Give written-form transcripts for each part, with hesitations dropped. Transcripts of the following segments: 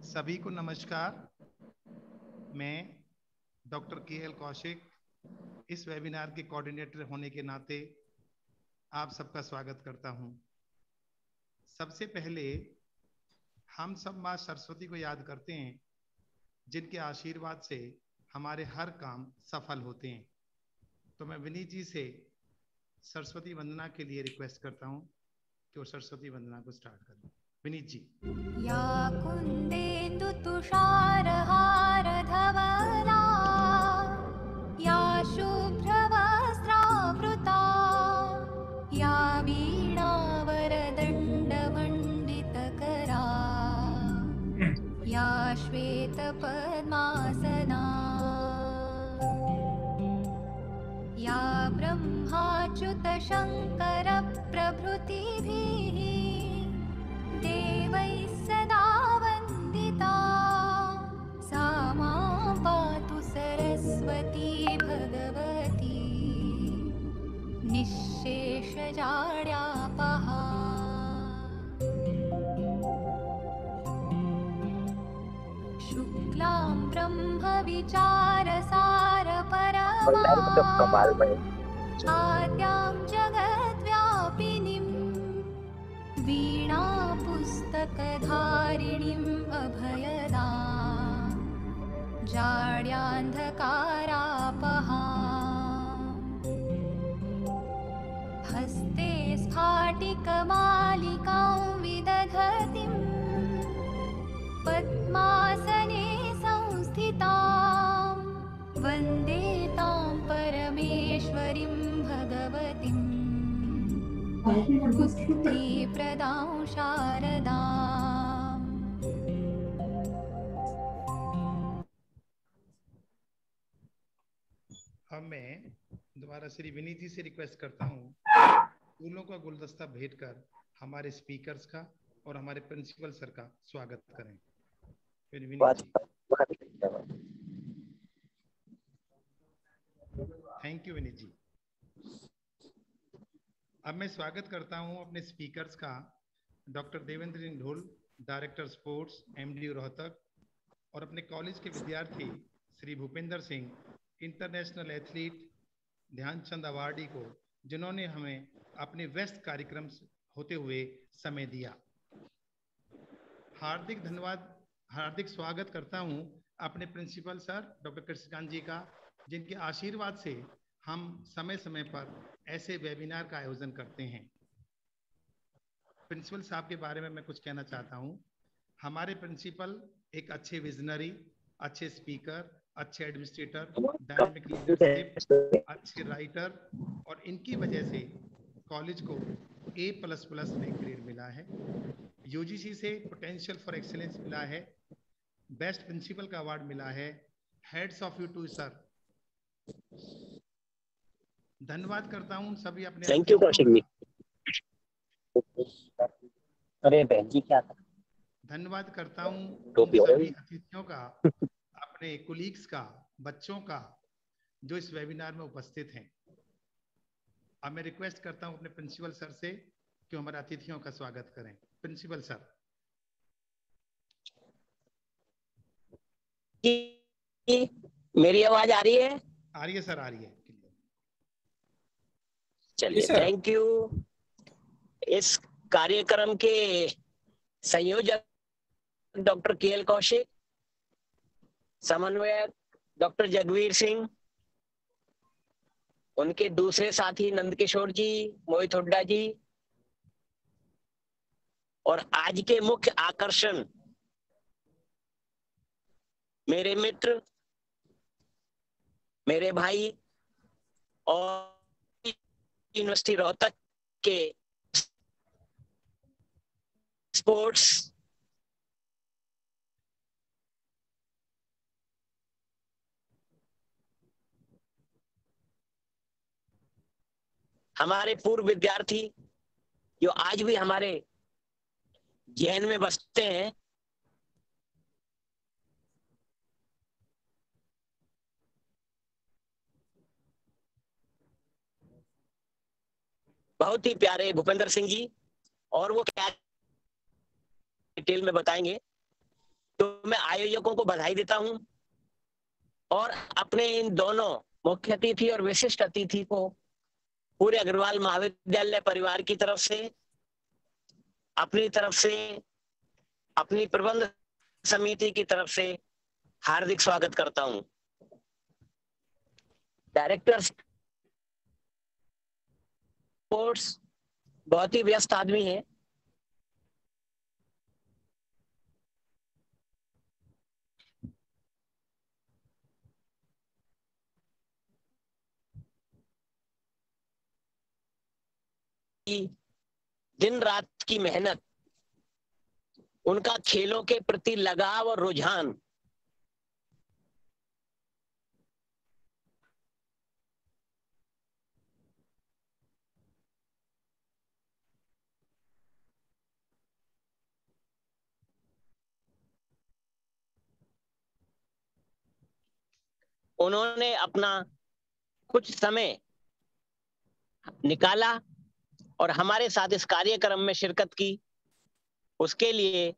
सभी को नमस्कार। मैं डॉक्टर के एल कौशिक इस वेबिनार के कोऑर्डिनेटर होने के नाते आप सबका स्वागत करता हूं। सबसे पहले हम सब माँ सरस्वती को याद करते हैं, जिनके आशीर्वाद से हमारे हर काम सफल होते हैं। तो मैं विनीत जी से सरस्वती वंदना के लिए रिक्वेस्ट करता हूं कि वो सरस्वती वंदना को स्टार्ट करें। विनीत जी। या कुन्देन्दु तुषारहार धवला या शुभ्रवस्त्रावृता या वीणावरदण्डमण्डितकरा या श्वेतपद्मासना या ब्रह्माच्युतशङ्करप्रभृतिभिः देवैः सदा वन्दिता सा मां पातु सरस्वती भगवती निःशेषजाड्यापहा। शुक्लां ब्रह्मविचारसारपरमां आद्यां जगद्व्यापिनीं वीणापुस्तकधारिणीम् अभयदां जाड्यान्धकारापहां। हस्ते स्फाटिकमालिकां विदधतीं पद्मासने संस्थितां वन्दे तां परमेश्वरीं भगवतीं बुद्धिप्रदां शारदाम्। अब मैं दोबारा श्री विनीत जी से रिक्वेस्ट करता हूँ, फूलों का गुलदस्ता भेंट कर हमारे स्पीकर्स का और हमारे प्रिंसिपल सर का स्वागत करें। फिर विनीत जी। थैंक यू विनीत जी। अब मैं स्वागत करता हूं अपने स्पीकर्स का, डॉक्टर देवेंद्र ढोल, डायरेक्टर स्पोर्ट्स, एमडी रोहतक, और अपने कॉलेज के विद्यार्थी Shri Bhupendra Singh, international athlete, Dhyan Chand awardee को, जिन्होंने हमें अपने व्यस्त कार्यक्रम होते हुए समय दिया। हार्दिक धन्यवाद, हार्दिक स्वागत करता हूं अपने प्रिंसिपल सर डॉक्टर कृष्णकांत जी का, जिनके आशीर्वाद से हम समय समय पर ऐसे वेबिनार का आयोजन करते हैं। प्रिंसिपल साहब के बारे में मैं कुछ कहना चाहता हूं। हमारे प्रिंसिपल एक अच्छे विजनरी, अच्छे स्पीकर, अच्छे एडमिनिस्ट्रेटर, डायनेमिक लीडरशिप, अच्छे राइटर, और इनकी वजह से कॉलेज को A++ में ग्रेड मिला है। यूजीसी से पोटेंशियल फॉर एक्सीलेंस मिला है, बेस्ट प्रिंसिपल का अवार्ड मिला है। Hats off you to sir. धन्यवाद करता हूं सभी अपने थैंक यू कौशिक जी। अरे बहन जी क्या था? धन्यवाद करता हूं उन सभी अतिथियों का, अपने कोलीग्स का, बच्चों का, जो इस वेबिनार में उपस्थित हैं। अब मैं रिक्वेस्ट करता हूं अपने प्रिंसिपल सर से कि हमारे अतिथियों का स्वागत करें। Principal sir. मेरी आवाज आ रही है? आ रही है सर, आ रही है। चलिए, थैंक यू। इस कार्यक्रम के संयोजक डॉक्टर के.एल. कौशिक, समन्वयक डॉक्टर जगवीर सिंह, उनके दूसरे साथी नंदकिशोर जी, मोहित हुड्डा जी, और आज के मुख्य आकर्षण मेरे मित्र, मेरे भाई और यूनिवर्सिटी रोहतक के स्पोर्ट्स हमारे पूर्व विद्यार्थी जो आज भी हमारे जहन में बसते हैं, बहुत ही प्यारे भूपेंद्र सिंह जी, और वो क्या डिटेल में बताएंगे। तो मैं आयोजकों को बधाई देता हूं और अपने इन दोनों मुख्य अतिथि और विशिष्ट अतिथि को पूरे अग्रवाल महाविद्यालय परिवार की तरफ से, अपनी तरफ से, अपनी प्रबंध समिति की तरफ से हार्दिक स्वागत करता हूं। डायरेक्टर स्पोर्ट्स बहुत ही व्यस्त आदमी है, दिन रात की मेहनत, उनका खेलों के प्रति लगाव और रुझान उन्होंने अपना कुछ समय निकाला और हमारे साथ इस कार्यक्रम में शिरकत की, उसके लिए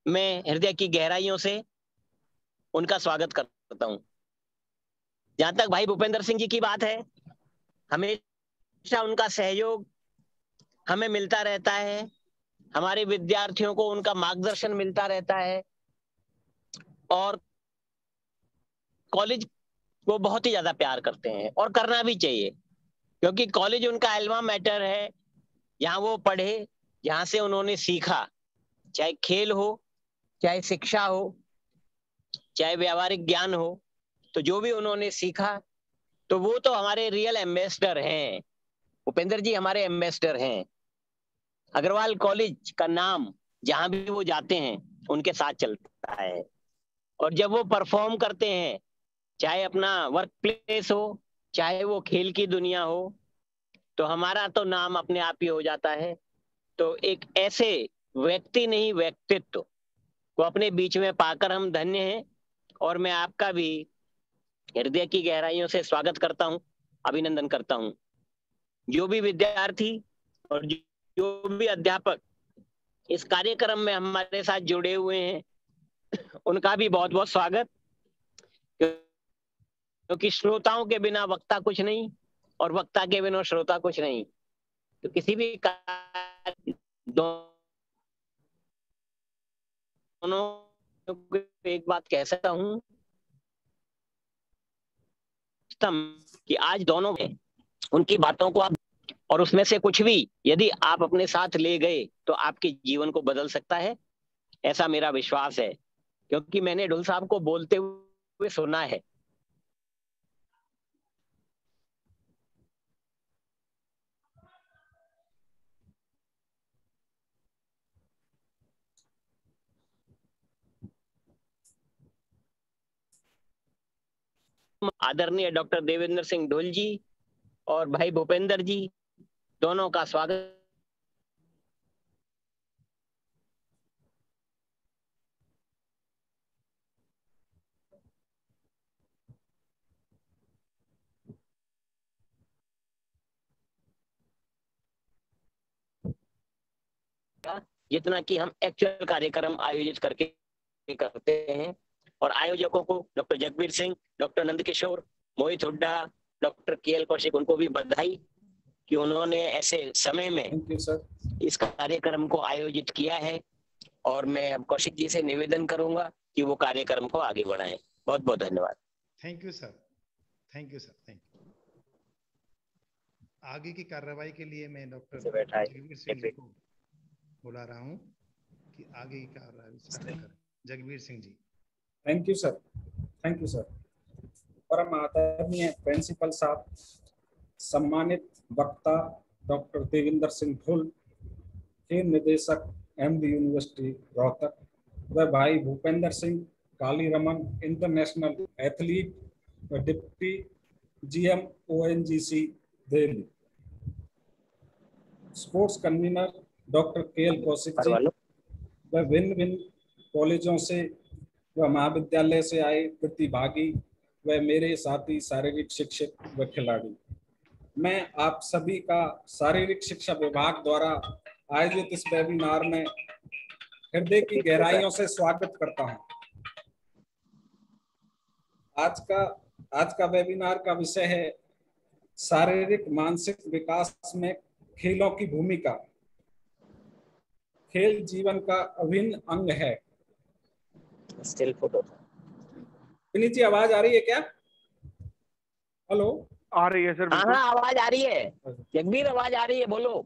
मैं हृदय की गहराइयों से उनका स्वागत करता हूं। जहां तक भाई भूपेंद्र सिंह जी की बात है, हमेशा उनका सहयोग हमें मिलता रहता है, हमारे विद्यार्थियों को उनका मार्गदर्शन मिलता रहता है और कॉलेज वो बहुत ही ज्यादा प्यार करते हैं और करना भी चाहिए, क्योंकि कॉलेज उनका एल्मा मैटर है। यहाँ वो पढ़े, जहां से उन्होंने सीखा, चाहे खेल हो, चाहे शिक्षा हो, चाहे व्यावहारिक ज्ञान हो, तो जो भी उन्होंने सीखा तो वो तो हमारे रियल एम्बेसडर हैं। भूपेंद्र जी हमारे एम्बेसडर हैं। अग्रवाल कॉलेज का नाम जहां भी वो जाते हैं उनके साथ चलता है, और जब वो परफॉर्म करते हैं, चाहे अपना वर्क प्लेस हो, चाहे वो खेल की दुनिया हो, तो हमारा तो नाम अपने आप ही हो जाता है। तो एक ऐसे व्यक्ति नहीं व्यक्तित्व को अपने बीच में पाकर हम धन्य हैं, और मैं आपका भी हृदय की गहराइयों से स्वागत करता हूं, अभिनंदन करता हूं। जो भी विद्यार्थी और जो भी अध्यापक इस कार्यक्रम में हमारे साथ जुड़े हुए हैं, उनका भी बहुत बहुत स्वागत, क्योंकि श्रोताओं के बिना वक्ता कुछ नहीं और वक्ता के बिना श्रोता कुछ नहीं। तो किसी भी दोनों एक बात कह सकता हूं कि आज दोनों में उनकी बातों को आप, और उसमें से कुछ भी यदि आप अपने साथ ले गए तो आपके जीवन को बदल सकता है, ऐसा मेरा विश्वास है, क्योंकि मैंने ढुल साहब को बोलते हुए सुना है। आदरणीय डॉक्टर देवेंद्र सिंह ढुल जी और भाई भूपेंद्र जी दोनों का स्वागत। जितना कि हम एक्चुअल कार्यक्रम आयोजित करके करते हैं, और आयोजकों को डॉक्टर जगबीर सिंह, डॉक्टर नंदकिशोर, मोहित हुड्डा, डॉक्टर के.एल. कौशिक, उनको भी बधाई कि उन्होंने ऐसे समय में इस कार्यक्रम को आयोजित किया है, और मैं कौशिक जी से निवेदन करूंगा कि वो कार्यक्रम को आगे बढ़ाएं। बहुत बहुत धन्यवाद। Thank you sir, thank you sir, thank you. आगे की कार्रवाई के लिए मैं डॉक्टर जगबीर सिंह जी को बुला रहा हूं कि आगे की कार्रवाई स्टार्ट करें। Jagbir Singh ji. Thank you sir, thank you sir. परम आदरणीय प्रिंसिपल साहब, सम्मानित वक्ता डॉक्टर देवेंद्र सिंह ढुल, खेल निदेशक एमडी यूनिवर्सिटी रोहतक, व भाई भूपेंद्र सिंह कालीरमन, इंटरनेशनल एथलीट व deputy GM ONGC Delhi, sports convenor doctor K L. Kaushik ji, व भिन्न भिन्न कॉलेजों से व महाविद्यालय से आए प्रतिभागी व मेरे साथी शारीरिक शिक्षक व खिलाड़ी, मैं आप सभी का शारीरिक शिक्षा विभाग द्वारा आयोजित इस वेबिनार में हृदय की गहराइयों से स्वागत करता हूं। आज का वेबिनार का विषय है शारीरिक मानसिक विकास में खेलों की भूमिका। खेल जीवन का अभिन्न अंग है। Still photo. विनीत जी, आवाज आ रही है क्या? हेलो, आ रही है सर? हाँ आवाज आ रही है जगबीर, आवाज आ रही है, बोलो।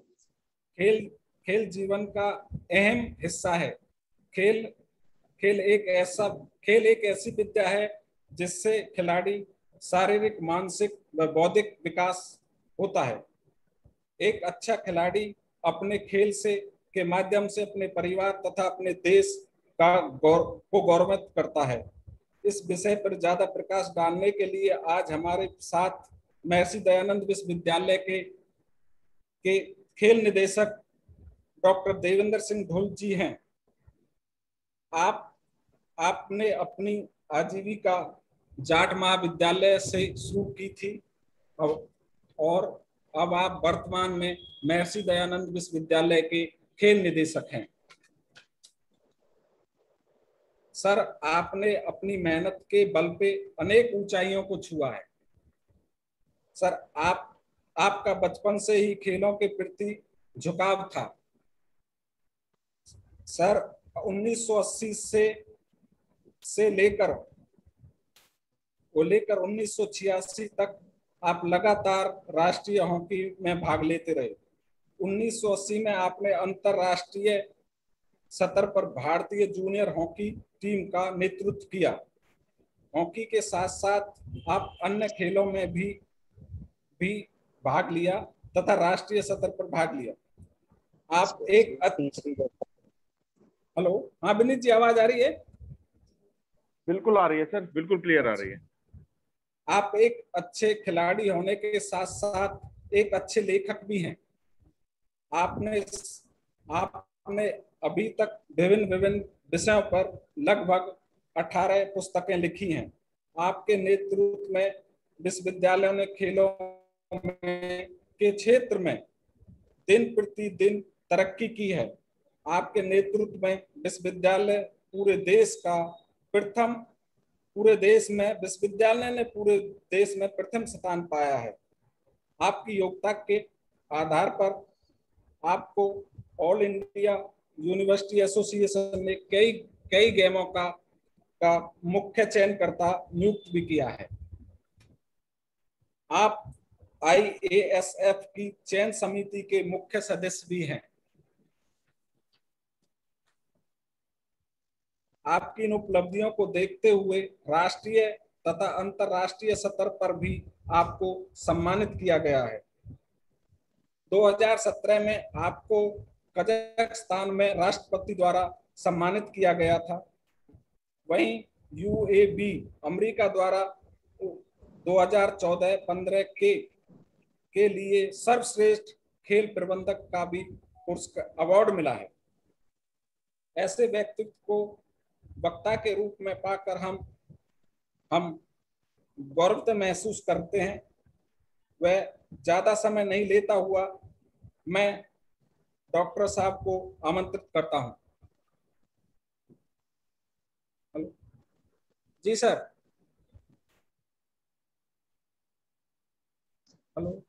खेल जीवन का अहम हिस्सा है। खेल एक ऐसी विद्या है जिससे खिलाड़ी शारीरिक मानसिक व बौद्धिक विकास होता है। एक अच्छा खिलाड़ी अपने खेल के माध्यम से अपने परिवार तथा अपने देश को गौरवान्वित करता है। इस विषय पर ज्यादा प्रकाश डालने के लिए आज हमारे साथ महर्षि दयानंद विश्वविद्यालय के खेल निदेशक डॉक्टर देवेंद्र सिंह ढुल जी हैं। आपने अपनी आजीविका जाट महाविद्यालय से शुरू की थी और अब आप वर्तमान में महर्षि दयानंद विश्वविद्यालय के खेल निदेशक हैं। सर, आपने अपनी मेहनत के बल पे अनेक ऊंचाइयों को छुआ है। सर, आपका बचपन से ही खेलों के प्रति झुकाव था। सर, 1980 से लेकर 1986 तक आप लगातार राष्ट्रीय हॉकी में भाग लेते रहे। 1980 में आपने अंतरराष्ट्रीय स्तर पर भारतीय जूनियर हॉकी टीम का नेतृत्व किया। हॉकी के साथ साथ आप अन्य खेलों में भी भाग लिया तथा राष्ट्रीय स्तर पर भाग लिया। आप एक हेलो, हाँ विनीत जी, आवाज आ रही है? बिल्कुल आ रही है सर, बिल्कुल क्लियर आ रही है। आप एक अच्छे खिलाड़ी होने के साथ साथ एक अच्छे लेखक भी हैं। आपने अभी तक विभिन्न विषयों पर लगभग 18 पुस्तकें लिखी हैं। आपके नेतृत्व में विश्वविद्यालयों ने खेलों के क्षेत्र में दिन प्रतिदिन तरक्की की है। आपके नेतृत्व में विश्वविद्यालय पूरे विश्वविद्यालय ने पूरे देश में प्रथम स्थान पाया है। आपकी योग्यता के आधार पर आपको ऑल इंडिया यूनिवर्सिटी एसोसिएशन ने कई गेमों का मुख्य चयनकर्ता नियुक्त भी किया है। आप IASF की चयन समिति के मुख्य सदस्य भी हैं। आपकी इन उपलब्धियों को देखते हुए राष्ट्रीय तथा अंतर्राष्ट्रीय स्तर पर भी आपको सम्मानित किया गया है। 2017 में आपको कजाकिस्तान में राष्ट्रपति द्वारा सम्मानित किया गया था। वहीं UAB अमेरिका द्वारा 2014-15 के लिए सर्वश्रेष्ठ खेल प्रबंधक का भी अवार्ड मिला है। ऐसे व्यक्तित्व को वक्ता के रूप में पाकर हम गौरव महसूस करते हैं। वह ज्यादा समय नहीं लेता हुआ मैं डॉक्टर साहब को आमंत्रित करता हूं। जी sir. Hello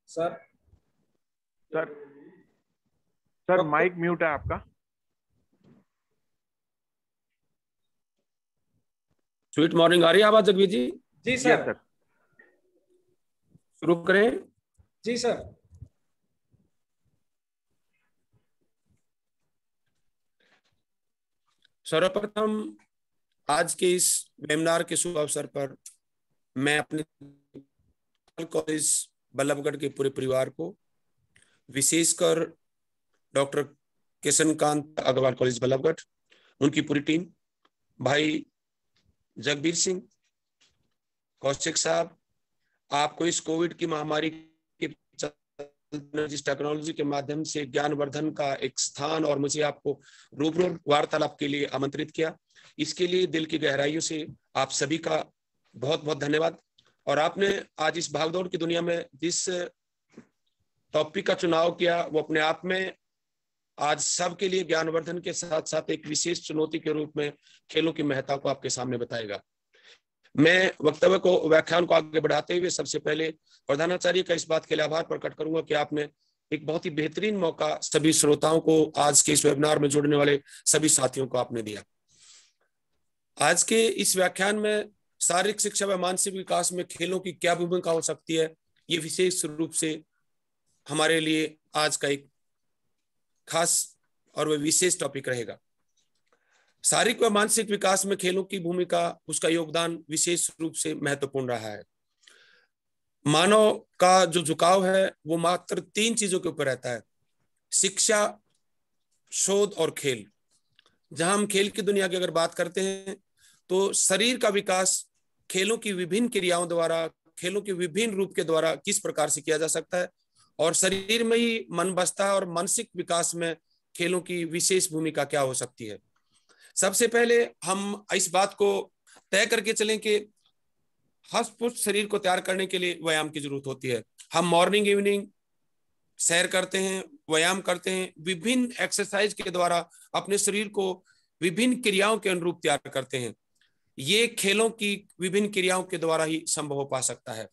sir. Sir mic mute है आपका। स्वीट मॉर्निंग आ रही है आवाज जगबीर जी? जी सर। शुरू करें? जी सर। सर्वप्रथम आज के इस वेबिनार के शुभ अवसर पर मैं अपने कॉलेज बल्लभगढ़ के पूरे परिवार को, विशेषकर डॉक्टर किशनकांत अग्रवाल कॉलेज बल्लभगढ़, उनकी पूरी टीम, भाई जगबीर सिंह कौशिक साहब, आपको इस कोविड की महामारी के जिस टेक्नोलॉजी के माध्यम से ज्ञानवर्धन का एक स्थान और मुझे आपको रूबरू वार्तालाप के लिए आमंत्रित किया, इसके लिए दिल की गहराइयों से आप सभी का बहुत बहुत धन्यवाद। और आपने आज इस भागदौड़ की दुनिया में जिस टॉपिक का चुनाव किया वो अपने आप में आज सबके लिए ज्ञानवर्धन के साथ साथ एक विशेष चुनौती के रूप में खेलों की महत्ता को आपके सामने बताएगा। मैं वक्तव्य को, व्याख्यान को आगे बढ़ाते हुए सबसे पहले प्रधानाचार्य का इस बात के लिए आभार प्रकट करूंगा कि आपने एक बहुत ही बेहतरीन मौका सभी श्रोताओं को, आज के इस वेबिनार में जुड़ने वाले सभी साथियों को आपने दिया। आज के इस व्याख्यान में शारीरिक शिक्षा व मानसिक विकास में खेलों की क्या भूमिका हो सकती है, ये विशेष रूप से हमारे लिए आज का एक खास और वह विशेष टॉपिक रहेगा। शारीरिक व मानसिक विकास में खेलों की भूमिका, उसका योगदान विशेष रूप से महत्वपूर्ण रहा है। मानव का जो झुकाव है वो मात्र 3 चीजों के ऊपर रहता है: शिक्षा, शोध और खेल। जहां हम खेल की दुनिया की अगर बात करते हैं तो शरीर का विकास खेलों की विभिन्न क्रियाओं द्वारा, खेलों के विभिन्न रूप के द्वारा किस प्रकार से किया जा सकता है, और शरीर में ही मन बसता है, और मानसिक विकास में खेलों की विशेष भूमिका क्या हो सकती है। सबसे पहले हम इस बात को तय करके चलें कि हष्ट पुष्ट शरीर को तैयार करने के लिए व्यायाम की जरूरत होती है। हम मॉर्निंग इवनिंग सैर करते हैं, व्यायाम करते हैं, विभिन्न एक्सरसाइज के द्वारा अपने शरीर को विभिन्न क्रियाओं के अनुरूप तैयार करते हैं। ये खेलों की विभिन्न क्रियाओं के द्वारा ही संभव हो पा सकता है।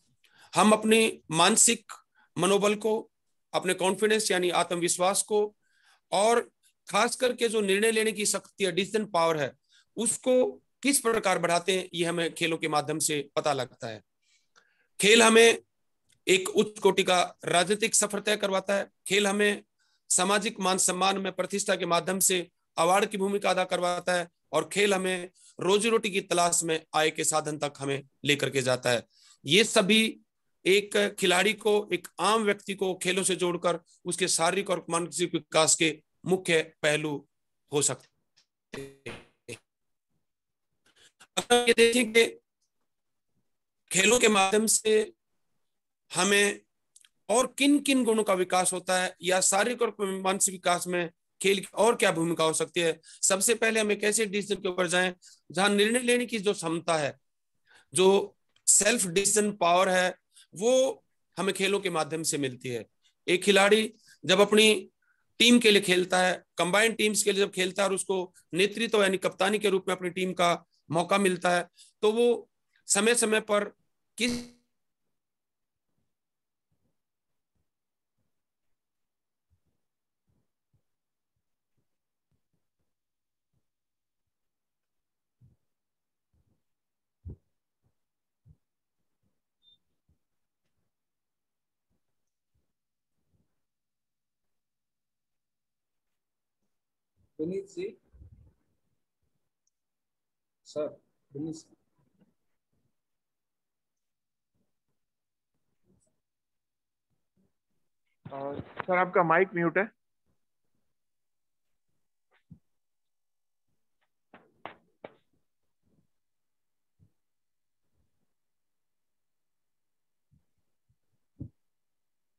हम अपने मानसिक मनोबल को, अपने कॉन्फिडेंस यानी आत्मविश्वास को, और खास करके जो निर्णय लेने की शक्ति है, डिसीजन पावर है, उसको किस प्रकार बढ़ाते हैं, ये हमें खेलों के माध्यम से पता लगता है। खेल हमें एक उच्च कोटि का राजनीतिक सफर तय करवाता है। खेल हमें सामाजिक मान सम्मान में प्रतिष्ठा के माध्यम से अवार्ड की भूमिका अदा करवाता है, और खेल हमें रोजी रोटी की तलाश में आय के साधन तक हमें लेकर के जाता है। ये सभी एक खिलाड़ी को, एक आम व्यक्ति को खेलों से जोड़कर उसके शारीरिक और मानसिक विकास के मुख्य पहलू हो सकते हैं। अगर ये देखें कि खेलों के माध्यम से हमें और किन किन गुणों का विकास होता है, या शारीरिक और मानसिक विकास में खेल की और क्या भूमिका हो सकती है, सबसे पहले हम एक ऐसे डिसीजन के ऊपर जाएं जहां निर्णय लेने की जो क्षमता है, जो सेल्फ डिसीजन पावर है, वो हमें खेलों के माध्यम से मिलती है। एक खिलाड़ी जब अपनी टीम के लिए खेलता है, कंबाइंड टीम्स के लिए जब खेलता है, और उसको नेतृत्व यानी कप्तानी के रूप में अपनी टीम का मौका मिलता है, तो वो समय समय पर किस विनीत जी, सर, विनीत जी। सर आपका माइक म्यूट है।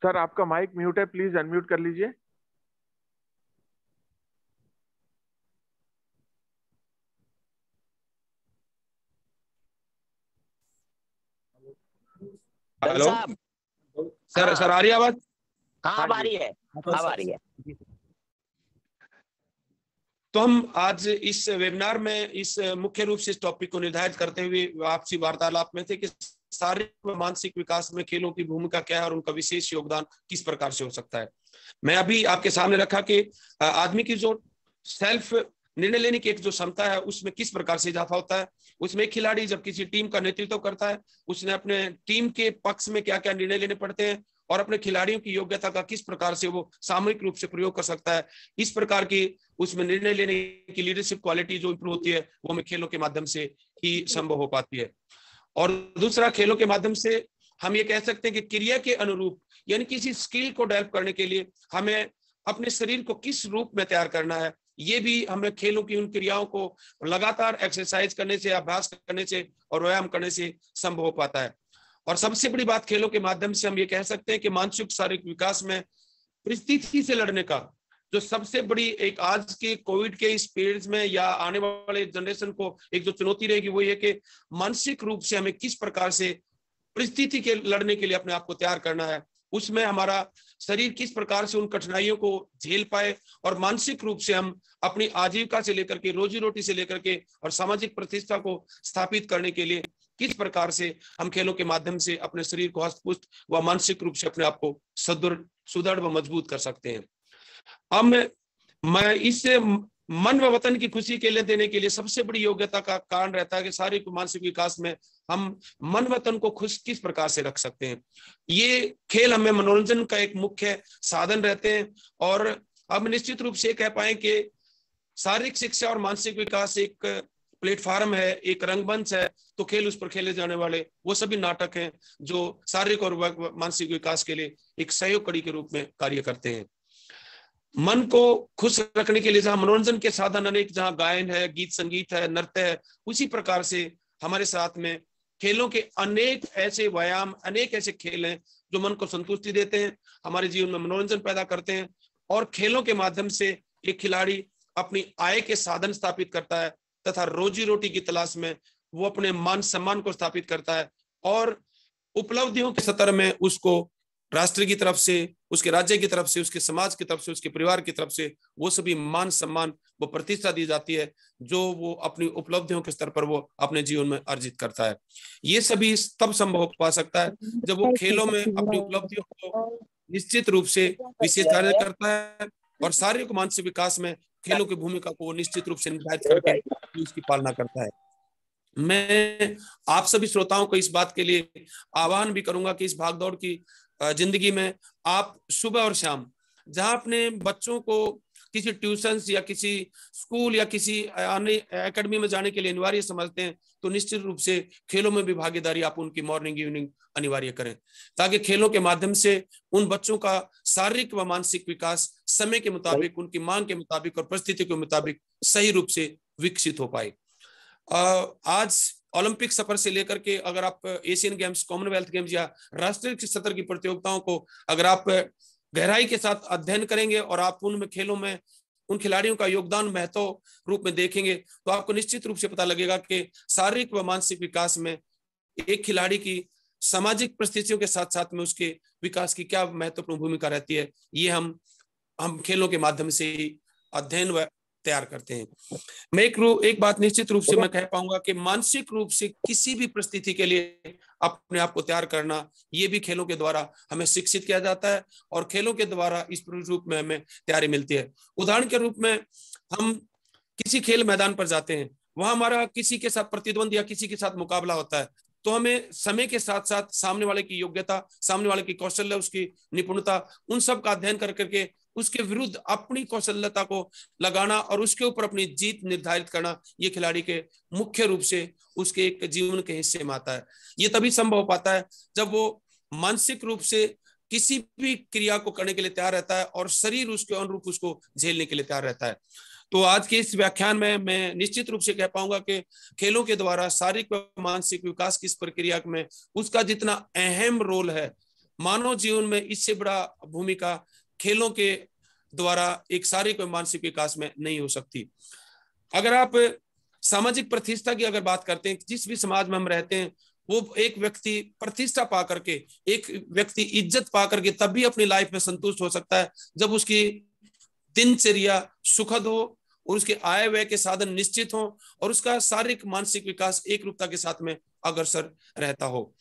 सर आपका माइक म्यूट है, प्लीज अनम्यूट कर लीजिए। हेलो साहब, सर, सर आ रही है आवाज? हाँ अब आ रही है, अब आ रही है। तो हम आज इस वेबिनार में इस मुख्य रूप से इस टॉपिक को निर्धारित करते हुए आपसी वार्तालाप में थे कि शारीरिक व मानसिक विकास में खेलों की भूमिका क्या है और उनका विशेष योगदान किस प्रकार से हो सकता है। मैं अभी आपके सामने रखा कि आदमी की जो सेल्फ निर्णय लेने की एक जो क्षमता है, उसमें किस प्रकार से इजाफा होता है। उसमें एक खिलाड़ी जब किसी टीम का नेतृत्व करता है, उसने अपने टीम के पक्ष में क्या क्या निर्णय लेने पड़ते हैं, और अपने खिलाड़ियों की योग्यता का किस प्रकार से वो सामूहिक रूप से प्रयोग कर सकता है। इस प्रकार की उसमें निर्णय लेने की लीडरशिप क्वालिटी जो इंप्रूव होती है, वो हमें खेलों के माध्यम से ही संभव हो पाती है। और दूसरा, खेलों के माध्यम से हम ये कह सकते हैं कि क्रिया के अनुरूप, यानी किसी स्किल को डेवलप करने के लिए हमें अपने शरीर को किस रूप में तैयार करना है, ये भी हमें खेलों की उन क्रियाओं को लगातार एक्सरसाइज करने से, अभ्यास करने से और व्यायाम करने से संभव हो पाता है। और सबसे बड़ी बात, खेलों के माध्यम से हम ये कह सकते हैं कि मानसिक शारीरिक विकास में परिस्थिति से लड़ने का जो सबसे बड़ी एक आज के कोविड के इस पीरियड में या आने वाले जनरेशन को एक जो चुनौती रहेगी, वो ये कि मानसिक रूप से हमें किस प्रकार से परिस्थिति के लड़ने के लिए अपने आप को तैयार करना है। उसमें हमारा शरीर किस प्रकार से उन कठिनाइयों को झेल पाए और मानसिक रूप से हम अपनी आजीविका से लेकर के, रोजी रोटी से लेकर के और सामाजिक प्रतिष्ठा को स्थापित करने के लिए किस प्रकार से हम खेलों के माध्यम से अपने शरीर को हष्ट-पुष्ट व मानसिक रूप से अपने आप को सुदृढ़ व मजबूत कर सकते हैं। अब मैं इससे मन व वतन की खुशी के लिए देने के लिए सबसे बड़ी योग्यता का कारण रहता है कि शारीरिक मानसिक विकास में हम मन वतन को खुश किस प्रकार से रख सकते हैं। ये खेल हमें मनोरंजन का एक मुख्य साधन रहते हैं और अब निश्चित रूप से कह पाए कि शारीरिक शिक्षा और मानसिक विकास एक प्लेटफॉर्म है, एक रंगमंच है, तो खेल उस पर खेले जाने वाले वो सभी नाटक हैं जो शारीरिक और मानसिक विकास के लिए एक सहयोग कड़ी के रूप में कार्य करते हैं। मन को खुश रखने के लिए जहां मनोरंजन के साधन अनेक, जहां गायन है, गीत संगीत है, नृत्य है, उसी प्रकार से हमारे साथ में खेलों के अनेक ऐसे व्यायाम, अनेक ऐसे खेल हैं जो मन को संतुष्टि देते हैं, हमारे जीवन में मनोरंजन पैदा करते हैं और खेलों के माध्यम से एक खिलाड़ी अपनी आय के साधन स्थापित करता है तथा रोजी रोटी की तलाश में वो अपने मान सम्मान को स्थापित करता है और उपलब्धियों के स्तर में उसको राष्ट्र की तरफ से, उसके राज्य की तरफ से, उसके समाज की तरफ से, उसके परिवार की तरफ से वो सभी मान सम्मान वो प्रतिष्ठा दी जाती है जो वो अपनी उपलब्धियों के स्तर पर वो अपने जीवन में अर्जित करता है। ये सभी तब संभव हो पा सकता है जब वो खेलों में अपनी उपलब्धियों को निश्चित रूप से विशेष कार्य करता है और शारीरिक मानसिक विकास में खेलों की भूमिका को निश्चित रूप से निर्धारित करके उसकी पालना करता है। मैं आप सभी श्रोताओं को इस बात के लिए आह्वान भी करूंगा कि इस भागदौड़ की जिंदगी में आप सुबह और शाम जहां अपने बच्चों को किसी ट्यूशन या किसी स्कूल या किसी एकेडमी में जाने के लिए अनिवार्य समझते हैं तो निश्चित रूप से खेलों में भी भागीदारी आप उनकी मॉर्निंग इवनिंग अनिवार्य करें ताकि खेलों के माध्यम से उन बच्चों का शारीरिक व मानसिक विकास समय के मुताबिक, उनकी मांग के मुताबिक और परिस्थिति के मुताबिक सही रूप से विकसित हो पाए। आज ओलंपिक सफर से लेकर के अगर आप एशियन गेम्स, कॉमनवेल्थ गेम्स या राष्ट्रीय स्तर की प्रतियोगिताओं को अगर आप गहराई के साथ अध्ययन करेंगे और आप उनमें खेलों में उन खिलाड़ियों का योगदान महत्व रूप में देखेंगे तो आपको निश्चित रूप से पता लगेगा कि शारीरिक व मानसिक विकास में एक खिलाड़ी की सामाजिक परिस्थितियों के साथ साथ में उसके विकास की क्या महत्वपूर्ण भूमिका रहती है। ये हम खेलों के माध्यम से अध्ययन व तैयार करते हैं। मैं एक बात निश्चित रूप से मैं कह पाऊंगा कि मानसिक रूप से किसी भी परिस्थिति के लिए अपने आप को तैयार करना ये भी खेलों के द्वारा हमें शिक्षित किया जाता है और खेलों के द्वारा इस रूप में हमें तैयारी मिलती है। उदाहरण के रूप में हम किसी खेल मैदान पर जाते हैं, वहां हमारा किसी के साथ प्रतिद्वंद या किसी के साथ मुकाबला होता है तो हमें समय के साथ साथ सामने वाले की योग्यता, सामने वाले की कौशल्य, उसकी निपुणता, उन सब का अध्ययन कर करके उसके विरुद्ध अपनी कौशल्यता को लगाना और उसके ऊपर अपनी जीत निर्धारित करना ये खिलाड़ी के मुख्य रूप से उसके एक जीवन के हिस्से में आता है। ये तभी संभव हो पाता है जब वो मानसिक रूप से किसी भी क्रिया को करने के लिए तैयार रहता है और शरीर उसके अनुरूप उसको झेलने के लिए तैयार रहता है। तो आज के इस व्याख्यान में मैं निश्चित रूप से कह पाऊंगा कि खेलों के द्वारा शारीरिक व मानसिक विकास की इस प्रक्रिया में उसका जितना अहम रोल है, मानव जीवन में इससे बड़ा भूमिका खेलों के द्वारा एक शारीरिक व मानसिक विकास में नहीं हो सकती। अगर आप सामाजिक प्रतिष्ठा की अगर बात करते हैं, जिस भी समाज में हम रहते हैं वो एक व्यक्ति प्रतिष्ठा पा करके, एक व्यक्ति इज्जत पा करके तब भी अपनी लाइफ में संतुष्ट हो सकता है जब उसकी दिनचर्या सुखद हो और उसके आय व्यय के साधन निश्चित हो और उसका शारीरिक मानसिक विकास एक रूपता के साथ में अग्रसर रहता हो।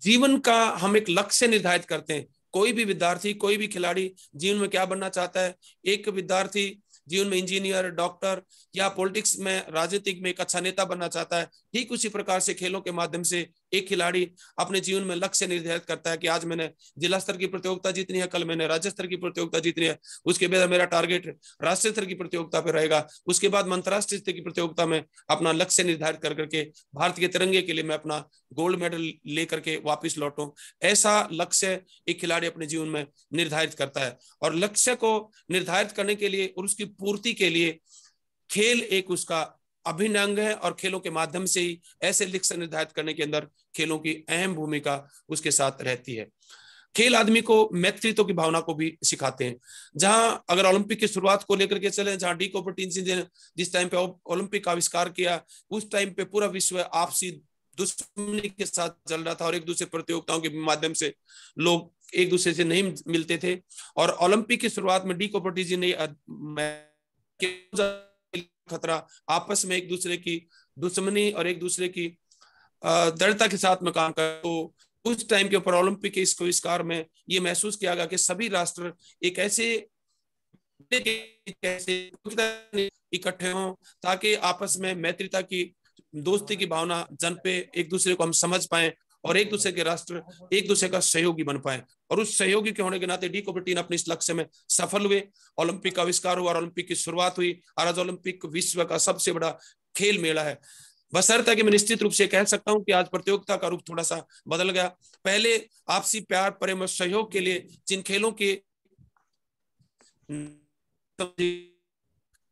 जीवन का हम एक लक्ष्य निर्धारित करते हैं। कोई भी विद्यार्थी, कोई भी खिलाड़ी जीवन में क्या बनना चाहता है। एक विद्यार्थी जीवन में इंजीनियर, डॉक्टर या पॉलिटिक्स में, राजनीतिक में एक अच्छा नेता बनना चाहता है। ठीक उसी प्रकार से खेलों के माध्यम से एक खिलाड़ी अपने जीवन में लक्ष्य निर्धारित करता है कि आज मैंने जिला स्तर की प्रतियोगिता जीतनी है, कल मैंने राज्य स्तर की प्रतियोगिता जीतनी है, उसके बाद मेरा टारगेट राष्ट्रीय स्तर की प्रतियोगिता पे रहेगा, उसके बाद अंतर्राष्ट्रीय स्तर की प्रतियोगिता में अपना लक्ष्य निर्धारित कर करके भारत के तिरंगे के लिए मैं अपना गोल्ड मेडल लेकर के वापिस लौटूं। ऐसा लक्ष्य एक खिलाड़ी अपने जीवन में निर्धारित करता है और लक्ष्य को निर्धारित करने के लिए और उसकी पूर्ति के लिए खेल एक उसका अभिन्न अंग है और खेलों के माध्यम से ही ऐसे लक्ष्य निर्धारित करने के अंदर खेलों की अहम भूमिका उसके साथ रहती है। खेल आदमी को मैत्रित्व की भावना को भी सिखाते हैं। जहां अगर ओलंपिक की शुरुआत को लेकर के चले, जहां डी कॉपर्टिनस ने जिस टाइम पे ओलंपिक का आविष्कार किया उस टाइम पे पूरा विश्व आपसी दुश्मनी के साथ चल रहा था और एक दूसरे प्रतियोगिताओं के माध्यम से लोग एक दूसरे से नहीं मिलते थे। और ओलंपिक की शुरुआत में डी कॉपर्टी जी ने खतरा, आपस में एक दूसरे की दुश्मनी और एक दूसरे की दृढ़ता के साथ में काम कर, तो उस टाइम के ऊपर ओलंपिक के इस आविष्कार में ये महसूस किया गया कि सभी राष्ट्र एक ऐसे इकट्ठे हों ताकि आपस में मैत्रीता की, दोस्ती की भावना जन्मे, एक दूसरे को हम समझ पाए और एक दूसरे के राष्ट्र एक दूसरे का सहयोगी बन पाए। और उस सहयोगी के होने के नाते डी कॉपर्टी अपने इस लक्ष्य में सफल हुए। ओलंपिक का आविष्कार हुआ और ओलंपिक की शुरुआत हुई। आज ओलंपिक विश्व का सबसे बड़ा खेल मेला है। बशर्ते कि मैं निश्चित रूप से कह सकता हूं कि आज प्रतियोगिता का रूप थोड़ा सा बदल गया। पहले आपसी प्यार, प्रेम और सहयोग के लिए जिन खेलों के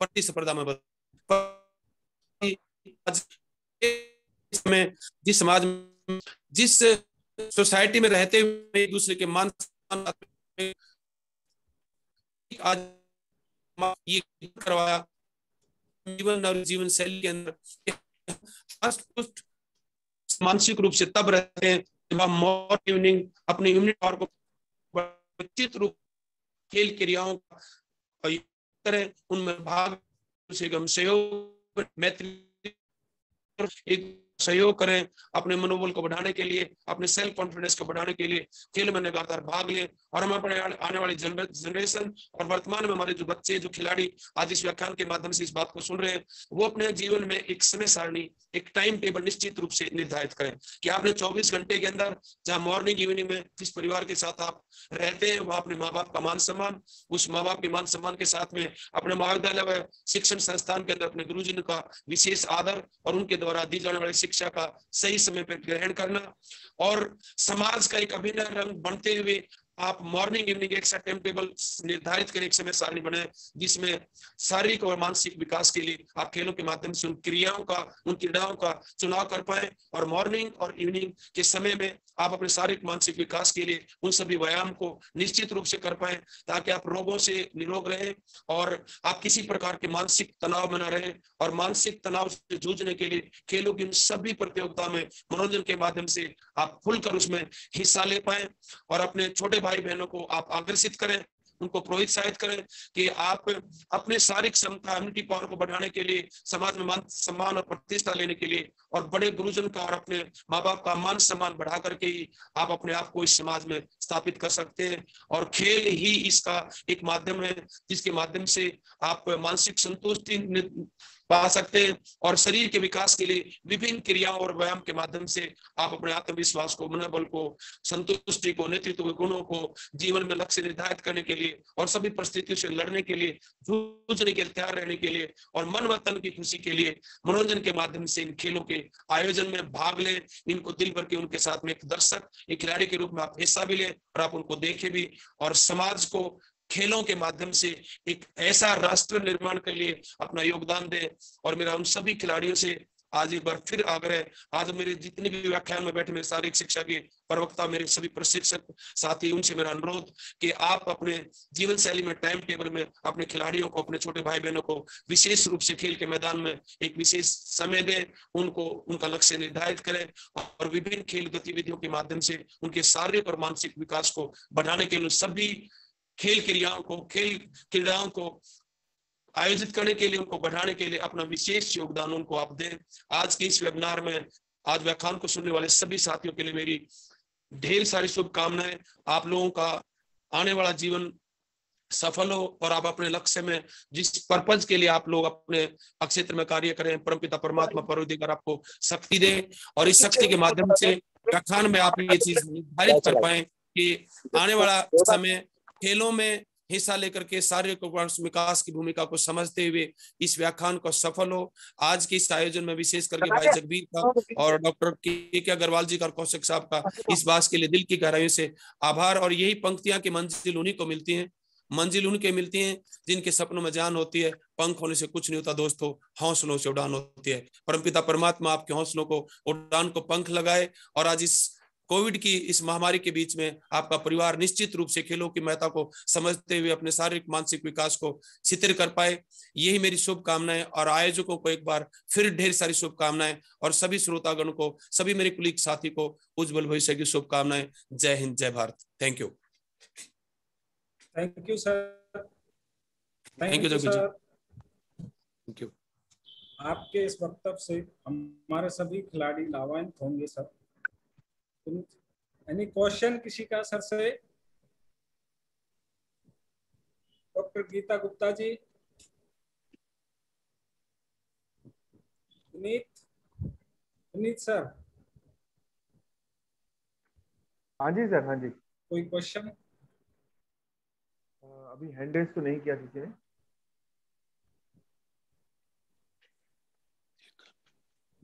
प्रतिस्पर्धा में जिस समाज में, जिस सोसाइटी में रहते हुए एक दूसरे के मान आज ये करवाया जीवन और जीवन शैली के अंदर मानसिक रूप से तब रहते हैं जब हम मॉर्निंग इवनिंग अपनी इम्यूनिटी पावर को निश्चित रूप खेल क्रियाओं करें, उनमें भाग से हम सहयोग, मैत्री, एक सहयोग करें, अपने मनोबल को बढ़ाने के लिए, अपने सेल्फ कॉन्फिडेंस को बढ़ाने के लिए खेल में लगातार भाग लें। और हम अपने आने वाली जनरेशन और वर्तमान में हमारे जो बच्चे, जो खिलाड़ी आज इस व्याख्यान के माध्यम से इस बात को सुन रहे हैं, वो अपने जीवन में एक समय सारणी, एक टाइम टेबल निश्चित रूप से निर्धारित करें कि आपने 24 घंटे के अंदर, जहां मॉर्निंग इवनिंग में जिस परिवार के साथ आप रहते हैं, वहां अपने माँ बाप का मान सम्मान, उस माँ बाप के मान सम्मान के साथ में अपने महाविद्यालय व शिक्षण संस्थान के अंदर अपने गुरुजन का विशेष आदर और उनके द्वारा दी जाने वाली शिक्षा का सही समय पर ग्रहण करना, और समाज का एक अभिन्न रंग बनते हुए आप मॉर्निंग इवनिंग एक टाइम टेबल निर्धारित करें, एक समय सारणी बने जिसमें शारीरिक और मानसिक विकास के लिए आप खेलों के माध्यम से उन क्रियाओं का, उन क्रीड़ाओं का चुनाव कर पाए। और मॉर्निंग और इवनिंग के समय में आप अपने शारीरिक मानसिक विकास के लिए उन सभी व्यायाम को निश्चित रूप से कर पाए ताकि आप रोगों से निरोग रहें और आप किसी प्रकार के मानसिक तनाव में न रहें। और मानसिक तनाव से जूझने के लिए खेलों की सभी प्रतियोगिताओं में मनोरंजन के माध्यम से आप खुलकर उसमें हिस्सा ले पाए और अपने छोटे भाई बहनों को आप आकर्षित करें, उनको प्रोत्साहित करें कि आप अपने शारीरिक क्षमता, इम्यूनिटी पावर को बढ़ाने के लिए, समाज में मान सम्मान और प्रतिष्ठा लेने के लिए और बड़े गुरुजन का और अपने माँ बाप का मान सम्मान बढ़ा करके ही आप अपने आप को इस समाज में स्थापित कर सकते हैं। और खेल ही इसका एक माध्यम है जिसके माध्यम से आप मानसिक संतुष्टि पा सकते हैं और शरीर के विकास के लिए विभिन्न क्रियाओं और व्यायाम के माध्यम से आप अपने आत्मविश्वास को, मनोबल को, संतुष्टि को, नेतृत्व के गुणों को, जीवन में लक्ष्य निर्धारित करने के लिए और सभी परिस्थितियों से लड़ने के लिए, जूझने के तैयार रहने के लिए और मन व तन की खुशी के लिए मनोरंजन के माध्यम से इन खेलों के आयोजन में भाग लें। इनको दिल भर के उनके साथ में एक दर्शक, एक खिलाड़ी के रूप में आप हिस्सा भी लें और आप उनको देखें भी और समाज को खेलों के माध्यम से एक ऐसा राष्ट्र निर्माण के लिए अपना योगदान दें। और मेरा उन सभी खिलाड़ियों से आज एक बार फिर आग्रह, आज मेरे जितने भी व्याख्यान में बैठे मेरे शारीरिक शिक्षा के प्रवक्ता, मेरे सभी प्रशिक्षक साथी, उनसे मेरा अनुरोध कि आप अपने जीवन शैली में, टाइम टेबल में अपने खिलाड़ियों को, अपने छोटे भाई बहनों को विशेष रूप से खेल के मैदान में एक विशेष समय दें, उनको उनका लक्ष्य निर्धारित करें और विभिन्न खेल गतिविधियों के माध्यम से उनके शारीरिक और मानसिक विकास को बढ़ाने के लिए सभी खेल क्रियाओं को, खेल क्रीड़ाओं को आयोजित करने के लिए, उनको बढ़ाने के लिए अपना विशेष योगदान उनको आप दें। आज के इस वेबिनार में, आज व्याख्यान को सुनने वाले सभी साथियों के लिए मेरी ढेर सारी शुभकामनाएं। आप लोगों का आने वाला जीवन सफल हो और आप अपने लक्ष्य में, जिस पर्पज के लिए आप लोग अपने क्षेत्र में कार्य करें, परमपिता परमात्मा परवदिगार आपको शक्ति दे और इस शक्ति के माध्यम से व्याख्यान में आप ये चीज निर्धारित कर पाए कि आने वाला समय खेलों में हिस्सा लेकर के शारीरिक विकास की भूमिका को समझते हुए इस व्याख्यान को सफल हो। आज के इस आयोजन में विशेष करके भाई जगबीर का और डॉक्टर के अग्रवाल जी का और कौशिक साहब का इस बात के लिए दिल की गहराइयों से आभार। और यही पंक्तियां की मंजिल उन्हीं को मिलती है, मंजिल उनके मिलती हैं जिनके सपनों में जान होती है। पंख होने से कुछ नहीं होता दोस्तों, हौसलों से उड़ान होती है। परमपिता परमात्मा आपके हौसलों को, उड़ान को पंख लगाए और आज इस कोविड की इस महामारी के बीच में आपका परिवार निश्चित रूप से खेलों की महत्ता को समझते हुए अपने शारीरिक मानसिक विकास को छितर कर पाए, यही मेरी शुभकामनाएं। और आयोजकों को एक बार फिर ढेर सारी शुभकामनाएं, और सभी श्रोतागण को, सभी मेरे कुलीग साथी को उज्जवल भविष्य की शुभकामनाएं। जय हिंद, जय Bharat. Thank you. Thank you sir. Thank you Jagbir ji. Sir, thank you. आपके इस वक्तव्य से हमारे सभी खिलाड़ी लाभान्वित होंगे सर। एनी क्वेश्चन किसी का सर से? Doctor Gita Gupta ji, Puneet sir. हाँ जी सर, हाँ जी। कोई क्वेश्चन? अभी हैंड रेज तो नहीं किया किसी ने।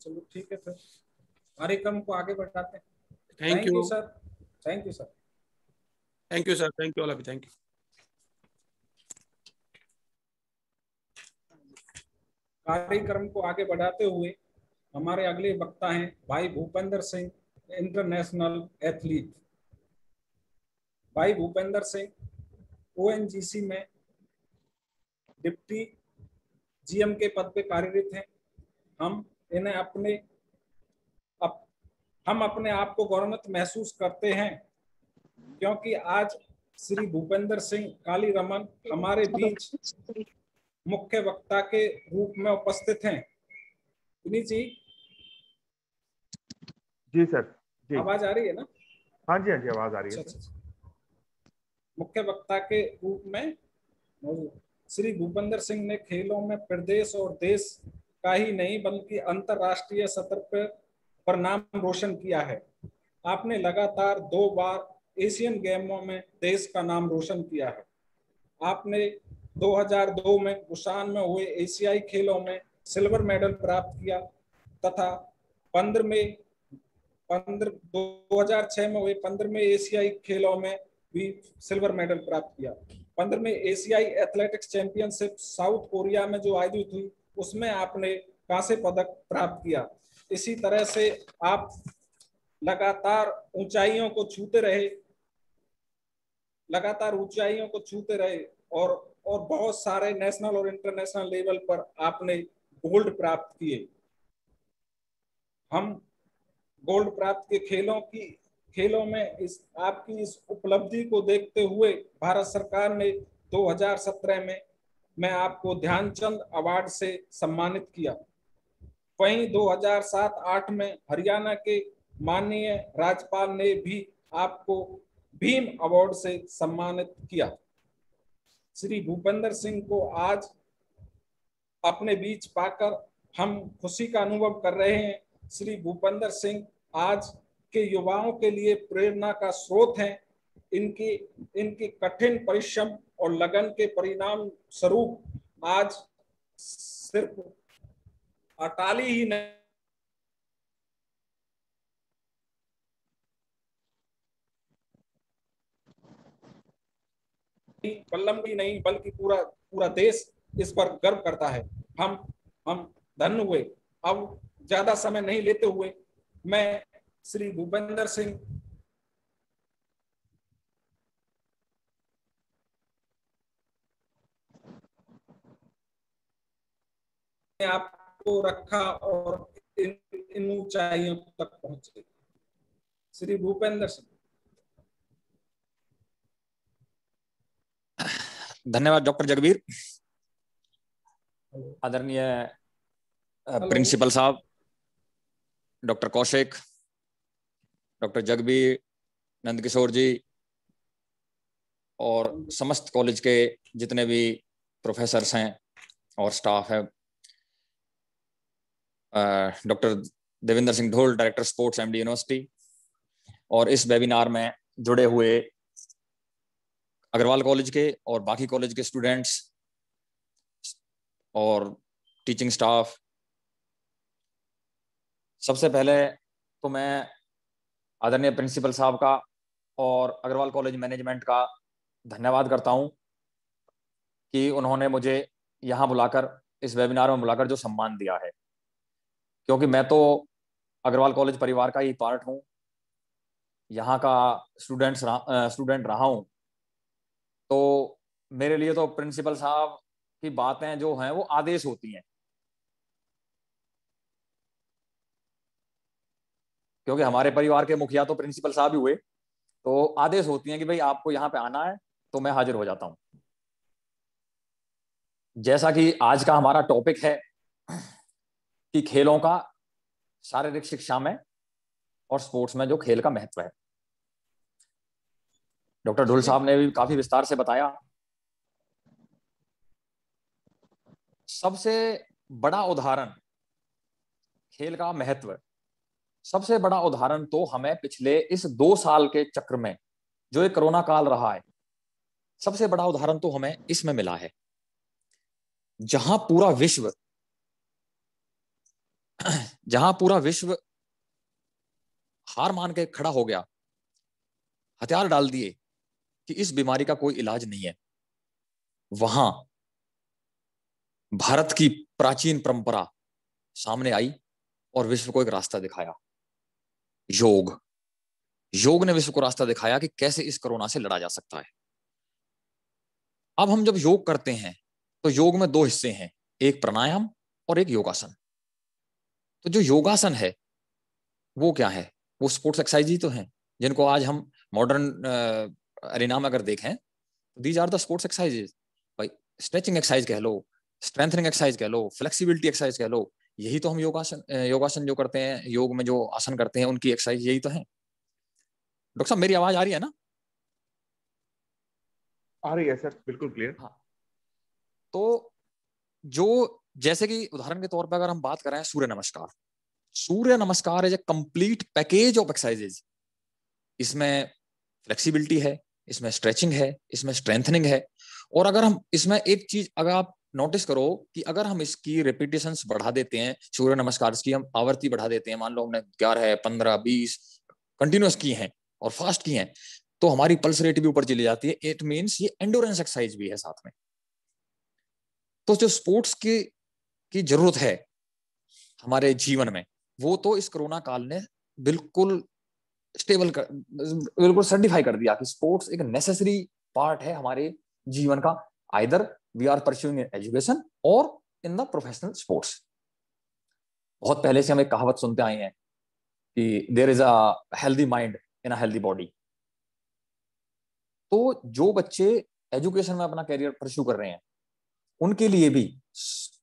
चलो ठीक है सर, कार्यक्रम को आगे बढ़ाते हैं। Thank you sir. Thank you sir. Thank you sir. Thank you all of you. Thank you. कार्यक्रम को आगे बढ़ाते हुए हमारे अगले वक्ता हैं भाई भूपेंद्र सिंह, इंटरनेशनल एथलीट। भाई भूपेंद्र सिंह ओएनजीसी में डिप्टी जीएम के पद पे कार्यरत हैं। हम अपने आप को गौरवान्वित महसूस करते हैं, क्योंकि आज श्री भूपेंद्र सिंह काली रमन हमारे बीच मुख्य वक्ता के रूप में उपस्थित हैं। पुनीत जी। जी सर जी। आवाज आ रही है ना? हाँ जी, हाँ जी, आवाज आ रही है। अच्छा। मुख्य वक्ता के रूप में श्री भूपेंद्र सिंह ने खेलों में प्रदेश और देश का ही नहीं बल्कि अंतरराष्ट्रीय स्तर पर नाम रोशन किया है। आपने लगातार 2 बार एशियन गेमों में देश का नाम रोशन किया है। आपने 2002 में बुसान में हुए एशियाई खेलों में सिल्वर मेडल प्राप्त किया तथा 2006 में हुए 15वें एशियाई खेलों में भी सिल्वर मेडल प्राप्त किया। 15वें एशियाई एथलेटिक्स चैंपियनशिप साउथ कोरिया में जो आयोजित हुई उसमें आपने कांस्य पदक प्राप्त किया। इसी तरह से आप लगातार ऊंचाइयों को छूते रहे और बहुत सारे नेशनल और इंटरनेशनल लेवल पर आपने गोल्ड प्राप्त किए। हम गोल्ड प्राप्त के खेलों में आपकी इस उपलब्धि को देखते हुए भारत सरकार ने 2017 में मैं आपको ध्यानचंद अवार्ड से सम्मानित किया। वहीं 2007-8 में हरियाणा के माननीय राज्यपाल ने भी आपको भीम अवार्ड से सम्मानित किया। श्री भूपेंद्र सिंह को आज अपने बीच पाकर हम खुशी का अनुभव कर रहे हैं। श्री भूपेंद्र सिंह आज के युवाओं के लिए प्रेरणा का स्रोत हैं। इनकी कठिन परिश्रम और लगन के परिणाम स्वरूप आज सिर्फ अटाली ही नहीं पल्लवी नहीं बल्कि पूरा देश इस पर गर्व करता है। हम धन्य हुए। अब ज्यादा समय नहीं लेते हुए मैं श्री भूपेंद्र सिंह ने आपको रखा और इन ऊंचाइयों तक पहुंचे। श्री भूपेंद्र सिंह। धन्यवाद डॉक्टर जगबीर। आदरणीय प्रिंसिपल साहब, डॉक्टर कौशिक, डॉक्टर जगबीर, नंदकिशोर जी और समस्त कॉलेज के जितने भी प्रोफेसर्स हैं और स्टाफ है, डॉक्टर देविंदर सिंह ढोल, डायरेक्टर स्पोर्ट्स एमडी यूनिवर्सिटी, और इस वेबिनार में जुड़े हुए अग्रवाल कॉलेज के और बाकी कॉलेज के स्टूडेंट्स और टीचिंग स्टाफ। सबसे पहले तो मैं आदरणीय प्रिंसिपल साहब का और अग्रवाल कॉलेज मैनेजमेंट का धन्यवाद करता हूं कि उन्होंने मुझे यहाँ बुलाकर, इस वेबिनार में बुलाकर जो सम्मान दिया है, क्योंकि मैं तो अग्रवाल कॉलेज परिवार का ही पार्ट हूं यहाँ का स्टूडेंट रहा हूँ, तो मेरे लिए तो प्रिंसिपल साहब की बातें जो हैं वो आदेश होती हैं, क्योंकि हमारे परिवार के मुखिया तो प्रिंसिपल साहब ही हुए, तो आदेश होती हैं कि भाई आपको यहाँ पे आना है, तो मैं हाजिर हो जाता हूँ। जैसा कि आज का हमारा टॉपिक है कि खेलों का शारीरिक शिक्षा में और स्पोर्ट्स में जो खेल का महत्व है, डॉक्टर ढुल साहब ने भी काफी विस्तार से बताया। सबसे बड़ा उदाहरण खेल का महत्व, सबसे बड़ा उदाहरण तो हमें पिछले इस 2 साल के चक्र में जो एक कोरोना काल रहा है, सबसे बड़ा उदाहरण तो हमें इसमें मिला है, जहां पूरा विश्व हार मान के खड़ा हो गया, हथियार डाल दिए कि इस बीमारी का कोई इलाज नहीं है। वहां भारत की प्राचीन परंपरा सामने आई और विश्व को एक रास्ता दिखाया। योग ने विश्व को रास्ता दिखाया कि कैसे इस कोरोना से लड़ा जा सकता है। अब हम जब योग करते हैं तो योग में 2 हिस्से हैं, एक प्राणायाम और एक योगासन। तो जो योगासन है वो क्या है? वो स्पोर्ट्स एक्सरसाइज ही तो है, जिनको आज हम मॉडर्न अरेना में अगर देखें तो these are the sports exercises. भाई स्ट्रेचिंग एक्सरसाइज कह लो, स्ट्रेंथनिंग एक्सरसाइज कह लो, फ्लेक्सिबिलिटी एक्सरसाइज कह लो, यही तो हम योगासन जो करते हैं, योग में जो आसन करते हैं उनकी एक्सरसाइज यही तो है। डॉक्टर साहब मेरी आवाज आ रही है ना? आ रही है सर, बिल्कुल क्लियर। हाँ। तो जो जैसे कि उदाहरण के तौर पर अगर हम बात करें सूर्य नमस्कार is a complete package of exercises. इसमें फ्लेक्सिबिलिटी है, इसमें स्ट्रेचिंग है, इसमें स्ट्रेंथनिंग है। और अगर हम इसमें एक चीज अगर आप नोटिस करो कि अगर हम इसकी रिपीटेशंस बढ़ा देते हैं, सूर्य नमस्कार की हम आवृत्ति बढ़ा देते हैं, मान लो हमने 11, 15, 20 कंटिन्यूस की हैं और फास्ट की हैं, तो हमारी पल्स रेट भी ऊपर चली जाती है। इट मीन्स ये एंडोरेंस एक्सरसाइज भी है साथ में। तो जो स्पोर्ट्स की जरूरत है हमारे जीवन में, वो तो इस कोरोना काल ने बिल्कुल बिल्कुल सर्टिफाई कर दिया कि स्पोर्ट्स एक नेसेसरी पार्ट है हमारे जीवन का। Either we are pursuing education और इन द प्रोफेशनल स्पोर्ट्स। बहुत पहले से हम एक कहावत सुनते आए हैं कि there is a healthy mind in a healthy body. तो जो बच्चे एजुकेशन में अपना करियर परस्यू कर रहे हैं, उनके लिए भी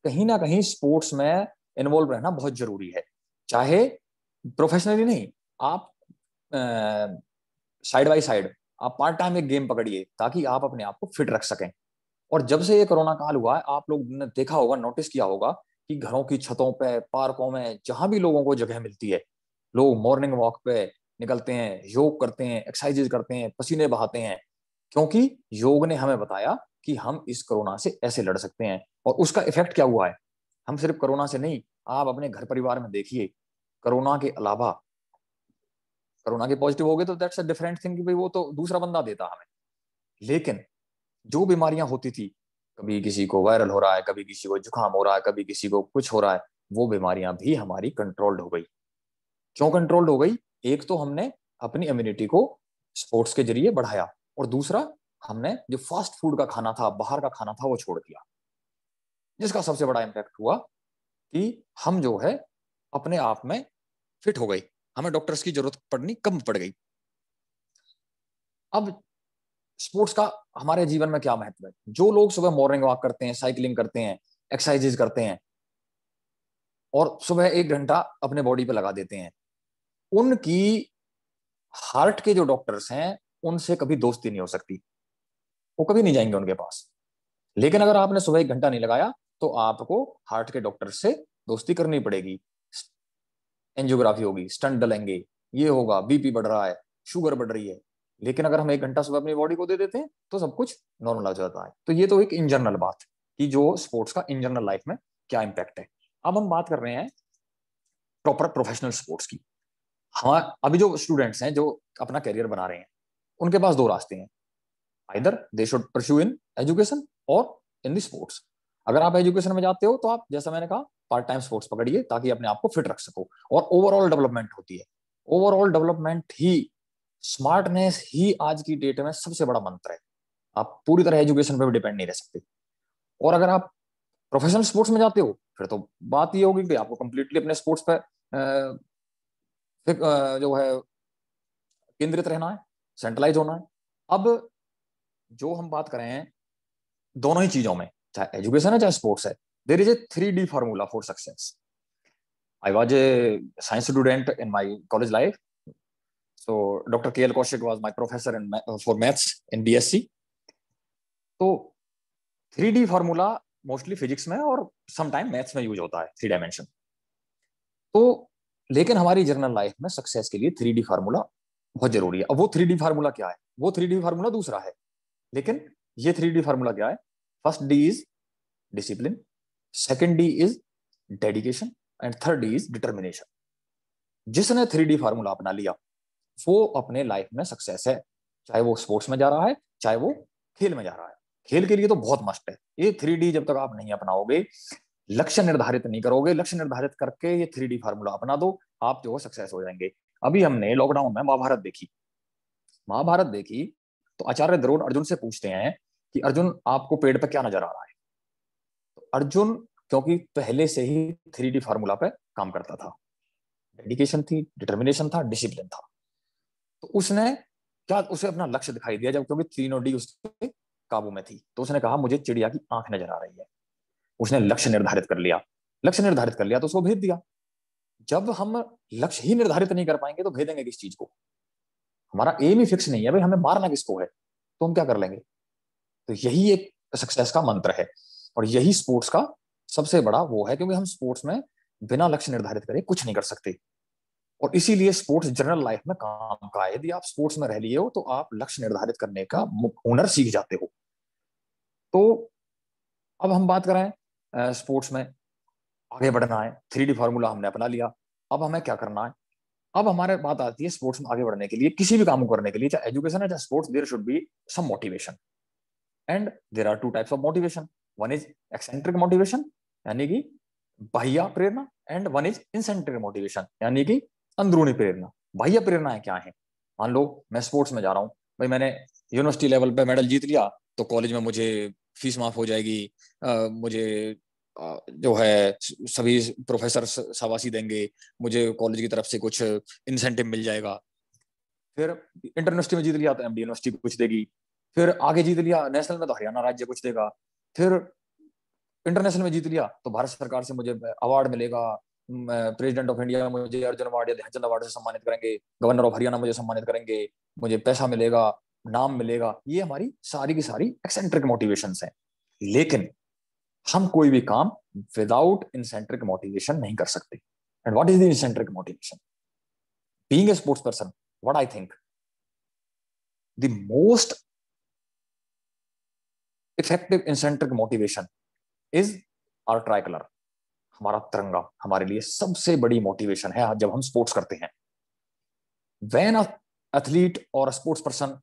कहीं ना कहीं स्पोर्ट्स में इन्वॉल्व रहना बहुत जरूरी है। चाहे प्रोफेशनली नहीं, आप साइड बाय साइड आप पार्ट टाइम एक गेम पकड़िए ताकि आप अपने आप को फिट रख सकें। और जब से ये कोरोना काल हुआ है, आप लोग ने देखा होगा, नोटिस किया होगा कि घरों की छतों पे, पार्कों में, जहां भी लोगों को जगह मिलती है, लोग मॉर्निंग वॉक पे निकलते हैं, योग करते हैं, एक्सरसाइजेज करते हैं, पसीने बहाते हैं, क्योंकि योग ने हमें बताया कि हम इस कोरोना से ऐसे लड़ सकते हैं। और उसका इफेक्ट क्या हुआ है, हम सिर्फ कोरोना से नहीं, आप अपने घर परिवार में देखिए, कोरोना के अलावा, कोरोना के पॉजिटिव हो गए तो दैट्स अ डिफरेंट थिंग कि भाई वो तो दूसरा बंदा देता हमें, लेकिन जो बीमारियां होती थी, कभी किसी को वायरल हो रहा है, कभी किसी को जुकाम हो रहा है, कभी किसी को कुछ हो रहा है, वो बीमारियां भी हमारी कंट्रोल्ड हो गई। क्यों कंट्रोल्ड हो गई? एक तो हमने अपनी इम्यूनिटी को स्पोर्ट्स के जरिए बढ़ाया, और दूसरा हमने जो फास्ट फूड का खाना था, बाहर का खाना था, वो छोड़ दिया, जिसका सबसे बड़ा इम्पैक्ट हुआ कि हम जो है अपने आप में फिट हो गए, हमें डॉक्टर्स की जरूरत पड़नी कम पड़ गई। अब स्पोर्ट्स का हमारे जीवन में क्या महत्व है? जो लोग सुबह मॉर्निंग वॉक करते हैं, साइकिलिंग करते हैं, एक्सरसाइजेज करते हैं और सुबह 1 घंटा अपने बॉडी पे लगा देते हैं, उनकी हार्ट के जो डॉक्टर्स हैं उनसे कभी दोस्ती नहीं हो सकती, वो कभी नहीं जाएंगे उनके पास। लेकिन अगर आपने सुबह 1 घंटा नहीं लगाया तो आपको हार्ट के डॉक्टर से दोस्ती करनी पड़ेगी, एंजियोग्राफी होगी, स्टंट डलेंगे, ये होगा, बीपी बढ़ रहा है, शुगर बढ़ रही है। लेकिन अगर हम 1 घंटा सुबह अपनी बॉडी को दे देते हैं तो सब कुछ नॉर्मल हो जाता है। तो ये तो एक इन जनरल बात कि जो स्पोर्ट्स का इन जनरल लाइफ में क्या इंपैक्ट है। अब हम बात कर रहे हैं प्रॉपर प्रोफेशनल स्पोर्ट्स की। हमारे अभी जो स्टूडेंट्स हैं जो अपना करियर बना रहे हैं, उनके पास 2 रास्ते हैं, either they should pursue in education और इन द स्पोर्ट्स। अगर आप एजुकेशन में जाते हो तो आप, जैसा मैंने कहा, पार्ट टाइम स्पोर्ट्स पकड़िए ताकि अपने आप को फिट रख सको, और ओवरऑल डेवलपमेंट होती है। ओवरऑल डेवलपमेंट ही स्मार्टनेस ही आज की डेट में सबसे बड़ा मंत्र है। आप पूरी तरह एजुकेशन पे भी डिपेंड नहीं रह सकते। और अगर आप प्रोफेशनल स्पोर्ट्स में जाते हो फिर तो बात ये होगी कि आपको कंप्लीटली अपने स्पोर्ट्स पे जो है केंद्रित रहना है, सेंट्रलाइज होना है। अब जो हम बात करें हैं दोनों ही चीजों में, चाहे एजुकेशन है चाहे स्पोर्ट्स है, there is a 3D formula for success. I was a science student in my college life, so doctor KL Kaushik was my professor in for maths in BSc। तो 3D फॉर्मूला मोस्टली फिजिक्स में और some time maths में use होता है, 3 dimension. तो लेकिन हमारी journal life में सक्सेस के लिए 3D फार्मूला बहुत जरूरी है। अब वो 3D फार्मूला क्या है? वो 3D फार्मूला दूसरा है, लेकिन ये 3D फार्मूला क्या है? First D is discipline, second D is dedication and third D is determination. जिसने 3D फार्मूला अपना लिया वो अपने लाइफ में सक्सेस है, चाहे वो स्पोर्ट्स में जा रहा है चाहे वो खेल में जा रहा है। खेल के लिए तो बहुत मस्ट है ये 3D। जब तक आप नहीं अपनाओगे, लक्ष्य निर्धारित नहीं करोगे, लक्ष्य निर्धारित करके ये 3D फार्मूला अपना दो, आप जो सक्सेस हो जाएंगे। अभी हमने लॉकडाउन में महाभारत देखी तो आचार्य द्रोण अर्जुन से पूछते हैं कि अर्जुन आपको पेड़ पे क्या नजर आ रहा है? तो अर्जुन क्योंकि पहले से ही 3D फार्मूला पे काम करता था, डेडिकेशन थी, डिटर्मिनेशन था, डिसिप्लिन था, तो उसने क्या, उसे अपना लक्ष्य दिखाई दिया। जब क्योंकि तीनों D उसके काबू में थी तो उसने कहा मुझे चिड़िया की आंख नजर आ रही है। उसने लक्ष्य निर्धारित कर लिया तो उसको भेद दिया। जब हम लक्ष्य ही निर्धारित नहीं कर पाएंगे तो भेदेंगे किस चीज को? हमारा एम ही फिक्स नहीं है भाई, हमें मारना किसको है, तो हम क्या कर लेंगे? तो यही एक सक्सेस का मंत्र है और यही स्पोर्ट्स का सबसे बड़ा वो है, क्योंकि हम स्पोर्ट्स में बिना लक्ष्य निर्धारित करे कुछ नहीं कर सकते। और इसीलिए स्पोर्ट्स जनरल लाइफ में काम का है। यदि आप स्पोर्ट्स में रह लिए हो तो आप लक्ष्य निर्धारित करने का हुनर सीख जाते हो। तो अब हम बात करें स्पोर्ट्स में आगे बढ़ना है, 3D फार्मूला हमने अपना लिया, अब हमें क्या करना है? अब हमारे बात आती है स्पोर्ट्स में आगे बढ़ने के लिए, किसी भी काम को करने के लिए, चाहे एजुकेशन है चाहे sports, there should be some motivation and there are 2 types of motivation. One is extrinsic motivation यानी कि बाह्य प्रेरणा, एंड वन इज इंसेंट्रिक मोटिवेशन यानी कि अंदरूनी प्रेरणा। बाह्य प्रेरणाएं क्या है? मान लो मैं स्पोर्ट्स में जा रहा हूँ भाई, मैंने यूनिवर्सिटी लेवल पे मेडल जीत लिया तो कॉलेज में मुझे फीस माफ हो जाएगी, मुझे जो है सभी प्रोफेसर शाबाशी देंगे, मुझे कॉलेज की तरफ से कुछ इंसेंटिव मिल जाएगा। फिर इंटरयूनिवर्सिटी में जीत लिया तो MD यूनिवर्सिटी कुछ देगी, फिर आगे जीत लिया नेशनल में तो हरियाणा राज्य कुछ देगा, फिर इंटरनेशनल में जीत लिया तो भारत सरकार से मुझे अवार्ड मिलेगा, प्रेसिडेंट ऑफ इंडिया मुझे अर्जुन अवार्ड या ध्यानचंद अवार्ड से सम्मानित करेंगे, गवर्नर ऑफ हरियाणा मुझे सम्मानित करेंगे, मुझे पैसा मिलेगा, नाम मिलेगा। ये हमारी सारी की सारी एक्सेंट्रिक मोटिवेशंस हैं। लेकिन हम कोई भी काम विदाउट इंसेंट्रिक मोटिवेशन नहीं कर सकते। And what is the इंसेंट्रिक motivation? Being a sports person, what I think the most effective इंसेंट्रिक motivation is our tricolour. हमारा तिरंगा हमारे लिए सबसे बड़ी मोटिवेशन है जब हम स्पोर्ट्स करते हैं। व्हेन अ एथलीट और a sports person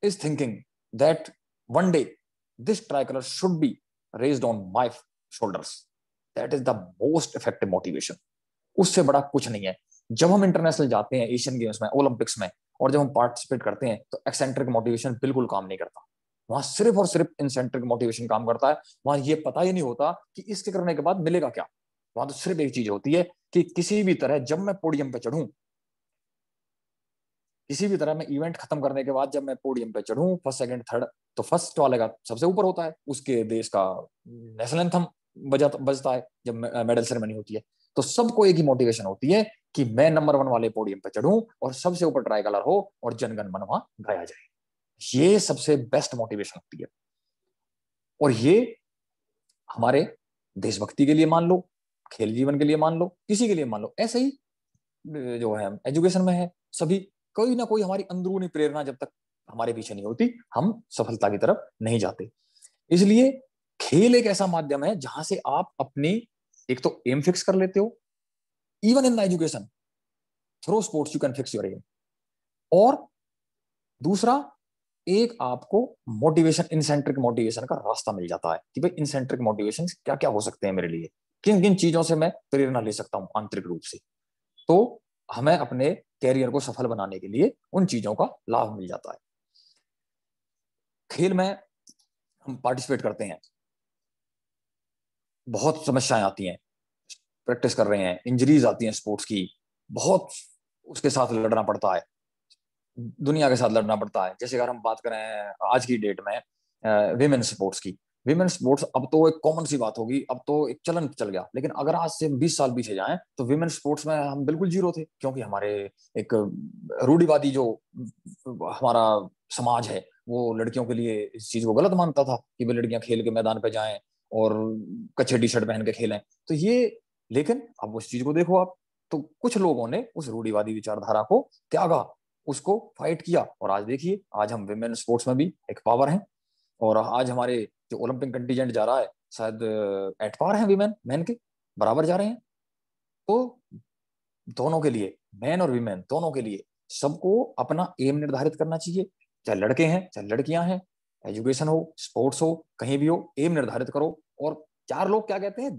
is thinking that one day this tricolor should be raised on my shoulders, that is the most effective motivation. उससे बड़ा कुछ नहीं है। जब हम इंटरनेशनल जाते हैं, एशियन गेम्स में, ओलंपिक्स में, और जब हम पार्टिसिपेट करते हैं तो एक्सेंट्रिक मोटिवेशन बिल्कुल काम नहीं करता। वहां सिर्फ और सिर्फ इंसेंट्रिक मोटिवेशन काम करता है। वहां ये पता ही नहीं होता कि इसके करने के बाद मिलेगा क्या। वहां तो सिर्फ एक चीज होती है कि किसी भी तरह जब मैं पोडियम पे चढ़ूं, किसी भी तरह मैं इवेंट खत्म करने के बाद जब मैं पोडियम पे चढ़ूं, फर्स्ट सेकंड थर्ड, तो फर्स्ट वाले का सबसे ऊपर होता है, उसके देश का नेशनल एंथम बजता है जब मेडल सेरेमनी होती है। तो सबको एक ही मोटिवेशन होती है कि मैं नंबर 1 वाले पोडियम पे चढ़ूं और सबसे ऊपर ट्राई कलर हो और जनगण मन वहां गाया जाए। ये सबसे बेस्ट मोटिवेशन होती है। और ये हमारे देशभक्ति के लिए मान लो, खेल जीवन के लिए मान लो, किसी के लिए मान लो, ऐसे ही जो है एजुकेशन में है, सभी कोई ना कोई हमारी अंदरूनी प्रेरणा जब तक हमारे पीछे नहीं होती हम सफलता की तरफ नहीं जाते। इसलिए खेल एक ऐसा माध्यम है जहां से आप अपनी एक तो एम फिक्स कर लेते हो, even in the education through sports you can fix your aim, और दूसरा एक आपको मोटिवेशन, इंसेंट्रिक मोटिवेशन का रास्ता मिल जाता है कि भाई इंसेंट्रिक मोटिवेशन क्या क्या हो सकते हैं मेरे लिए, किन किन चीजों से मैं प्रेरणा ले सकता हूं आंतरिक रूप से। तो हमें अपने कैरियर को सफल बनाने के लिए उन चीजों का लाभ मिल जाता है। खेल में हम पार्टिसिपेट करते हैं, बहुत समस्याएं आती हैं, प्रैक्टिस कर रहे हैं, इंजरीज आती हैं स्पोर्ट्स की, बहुत उसके साथ लड़ना पड़ता है, दुनिया के साथ लड़ना पड़ता है। जैसे अगर हम बात करें आज की डेट में विमेन स्पोर्ट्स की, विमेन स्पोर्ट्स अब तो एक कॉमन सी बात होगी, अब तो एक चलन चल गया, लेकिन अगर आज से 20 साल पीछे जाएं तो विमेन स्पोर्ट्स में हम बिल्कुल जीरो थे, क्योंकि हमारे एक रूढ़िवादी जो हमारा समाज है वो लड़कियों के लिए इस चीज को गलत मानता था कि वे लड़कियां खेल के मैदान पे जाएं और कच्चे टी शर्ट पहन के खेलें। तो ये, लेकिन अब उस चीज को देखो आप, तो कुछ लोगों ने उस रूढ़िवादी विचारधारा को त्यागा, उसको फाइट किया, और आज देखिए, आज हम विमेन स्पोर्ट्स में भी एक पावर हैं, और आज हमारे जो ओलंपिक कंटीजेंट जा रहा है शायद एट पार है विमेन मैन के बराबर जा रहे हैं। तो दोनों के लिए, मैन और विमेन दोनों के लिए, सबको अपना एम निर्धारित करना चाहिए, चाहे लड़के हैं चाहे लड़कियां हैं, एजुकेशन हो, स्पोर्ट्स हो, कहीं भी हो, एम निर्धारित करो। और चार लोग क्या कहते हैं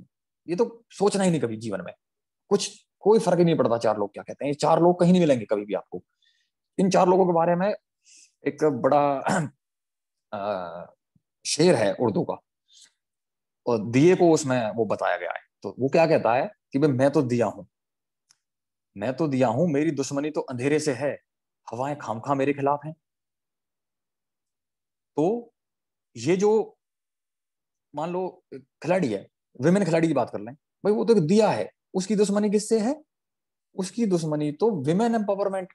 ये तो सोचना ही नहीं कभी जीवन में, कुछ कोई फर्क ही नहीं पड़ता चार लोग क्या कहते हैं, ये चार लोग कहीं नहीं मिलेंगे कभी भी आपको। इन चार लोगों के बारे में एक बड़ा शेर है उर्दू का, और दिए को उसमें वो बताया गया है। तो वो क्या कहता है कि भाई मैं तो दिया हूं, मैं तो दिया हूं, मेरी दुश्मनी तो अंधेरे से है, हवाएं खामखा मेरे खिलाफ हैं। तो ये जो, मान लो खिलाड़ी है, विमेन खिलाड़ी की बात कर लें, भाई वो तो एक दिया है, उसकी दुश्मनी किससे है? उसकी दुश्मनी तो विमेन एम्पावरमेंट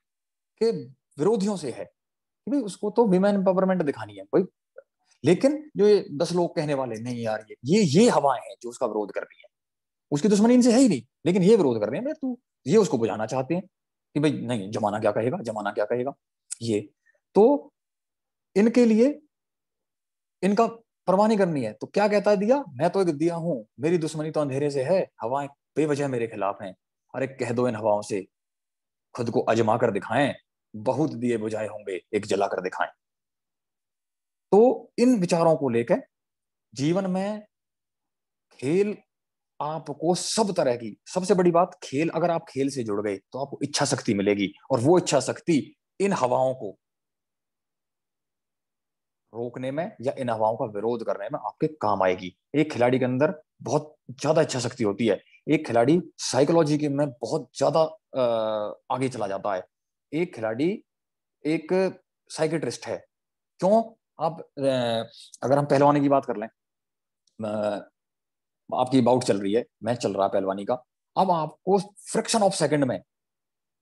के विरोधियों से है कि भाई उसको तो विमेन एम्पावरमेंट दिखानी है भाई। लेकिन जो ये 10 लोग कहने वाले, नहीं यार ये हवाएं हैं जो उसका विरोध कर रही है, उसकी दुश्मनी इनसे है ही नहीं, लेकिन ये विरोध कर रहे हैं भाई, तू ये उसको बुझाना चाहते हैं कि भाई नहीं, जमाना क्या कहेगा, जमाना क्या कहेगा। ये तो इनके लिए इनका परवाह नहीं करनी है। तो क्या कहता है दिया, मैं तो एक दिया हूं, मेरी दुश्मनी तो अंधेरे से है, हवाएं बेवजह मेरे खिलाफ हैं। अरे कह दो इन हवाओं से, खुद को आजमा कर दिखाएं, बहुत दिए बुझाए होंगे एक जला कर दिखाएं। तो इन विचारों को लेकर जीवन में खेल आपको सब तरह की, सबसे बड़ी बात, खेल, अगर आप खेल से जुड़ गए तो आपको इच्छा शक्ति मिलेगी, और वो इच्छा शक्ति इन हवाओं को रोकने में या इन हवाओं का विरोध करने में आपके काम आएगी। एक खिलाड़ी के अंदर बहुत ज्यादा इच्छा शक्ति होती है, एक खिलाड़ी साइकोलॉजी के में बहुत ज्यादा आगे चला जाता है, एक खिलाड़ी एक साइकेट्रिस्ट है। क्यों? आप अगर हम पहलवानी की बात कर लें, आपकी बाउट चल रही है, मैच चल रहा है पहलवानी का, अब आपको फ्रैक्शन ऑफ सेकंड में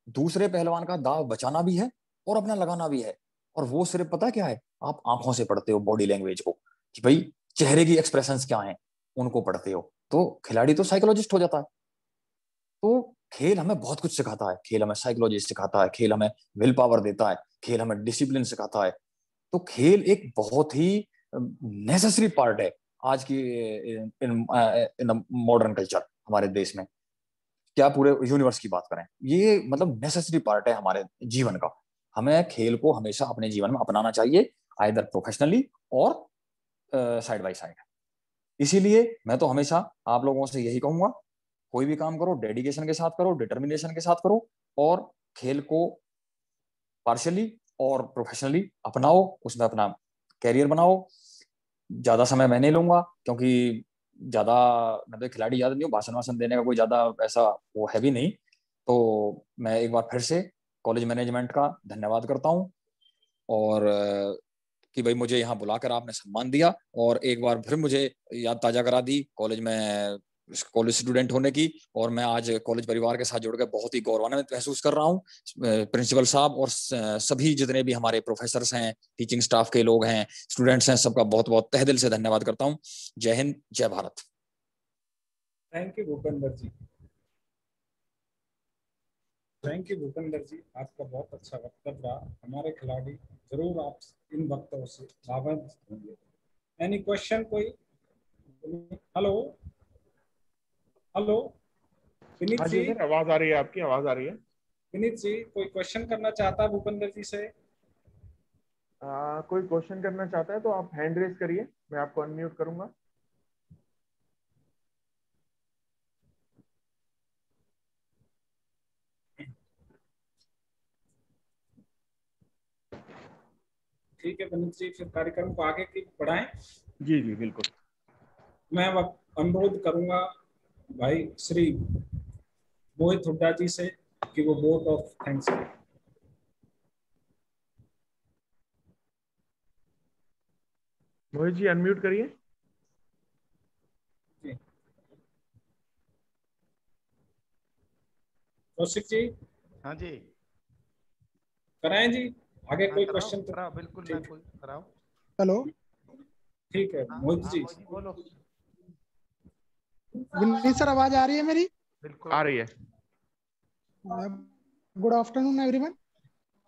दूसरे पहलवान का दाव बचाना भी है और अपना लगाना भी है। और वो सिर्फ पता क्या है, आप आंखों से पढ़ते हो बॉडी लैंग्वेज को, कि भाई चेहरे की एक्सप्रेशंस क्या हैं, उनको पढ़ते हो। तो खिलाड़ी तो साइकोलॉजिस्ट हो जाता है। तो खेल हमें बहुत कुछ सिखाता है, खेल हमें साइकोलॉजी सिखाता है, खेल हमें विल पावर देता है, खेल हमें डिसिप्लिन सिखाता है। तो खेल एक बहुत ही नेसेसरी पार्ट है आज की इन मॉडर्न कल्चर हमारे देश में, क्या पूरे यूनिवर्स की बात करें, ये मतलब नेसेसरी पार्ट है हमारे जीवन का। हमें खेल को हमेशा अपने जीवन में अपनाना चाहिए, आइदर प्रोफेशनली और साइड बाय साइड। इसीलिए मैं तो हमेशा आप लोगों से यही कहूंगा, कोई भी काम करो डेडिकेशन के साथ करो, डिटर्मिनेशन के साथ करो, और खेल को पार्शियली और प्रोफेशनली अपनाओ, उसमें अपना कैरियर बनाओ। ज्यादा समय मैं नहीं लूंगा, क्योंकि ज्यादा, मैं तो खिलाड़ी याद नहीं हूँ, भाषण वाषण देने का कोई ज्यादा ऐसा वो है भी नहीं। तो मैं एक बार फिर से कॉलेज मैनेजमेंट का धन्यवाद करता हूँ, और कि भाई मुझे यहाँ बुलाकर आपने सम्मान दिया, और एक बार फिर मुझे याद ताजा करा दी कॉलेज में कॉलेज स्टूडेंट होने की। और मैं आज कॉलेज परिवार के साथ जुड़कर बहुत ही गौरवान्वित महसूस कर रहा हूँ। प्रिंसिपल साहब और सभी जितने भी हमारे प्रोफेसर्स हैं, टीचिंग स्टाफ के लोग हैं, स्टूडेंट्स हैं, सबका बहुत बहुत तहे दिल से धन्यवाद करता हूँ। जय हिंद, जय Bharat. Thank you Bhupendra ji, thank you Bhupendra ji, आपका बहुत अच्छा वक्तव्य रहा। हमारे खिलाड़ी जरूर आप इन वक्तव्यों से लाभान्वित होंगे। एनी क्वेश्चन कोई? हेलो हेलो, विनीत हाँ जी, जी सर, आवाज आ रही है, आपकी आवाज आ रही है। विनीत जी कोई क्वेश्चन करना चाहता है भूपेंद्र जी से? कोई क्वेश्चन करना चाहता है तो आप हैंड रेज करिए, मैं आपको अनम्यूट करूंगा। ठीक है विनीत जी, फिर कार्यक्रम को आगे की बढ़ाएं। जी जी बिल्कुल। मैं अब अनुरोध करूंगा भाई श्री मोहित हुड्डा जी से कि वो वोट ऑफ थैंक्स करें। मोहित जी अनम्यूट करिए। कौशिक जी हाँ जी, कराएं जी, आगे हाँ कोई कराओ क्वेश्चन तो कराओ, बिल्कुल मैं कोई कराओ। हेलो ठीक है हाँ मोहित हाँ जी। मोदी जी बोलो। विनीत सर, आवाज आ रही है मेरी? बिल्कुल आ रही है। Good afternoon everyone.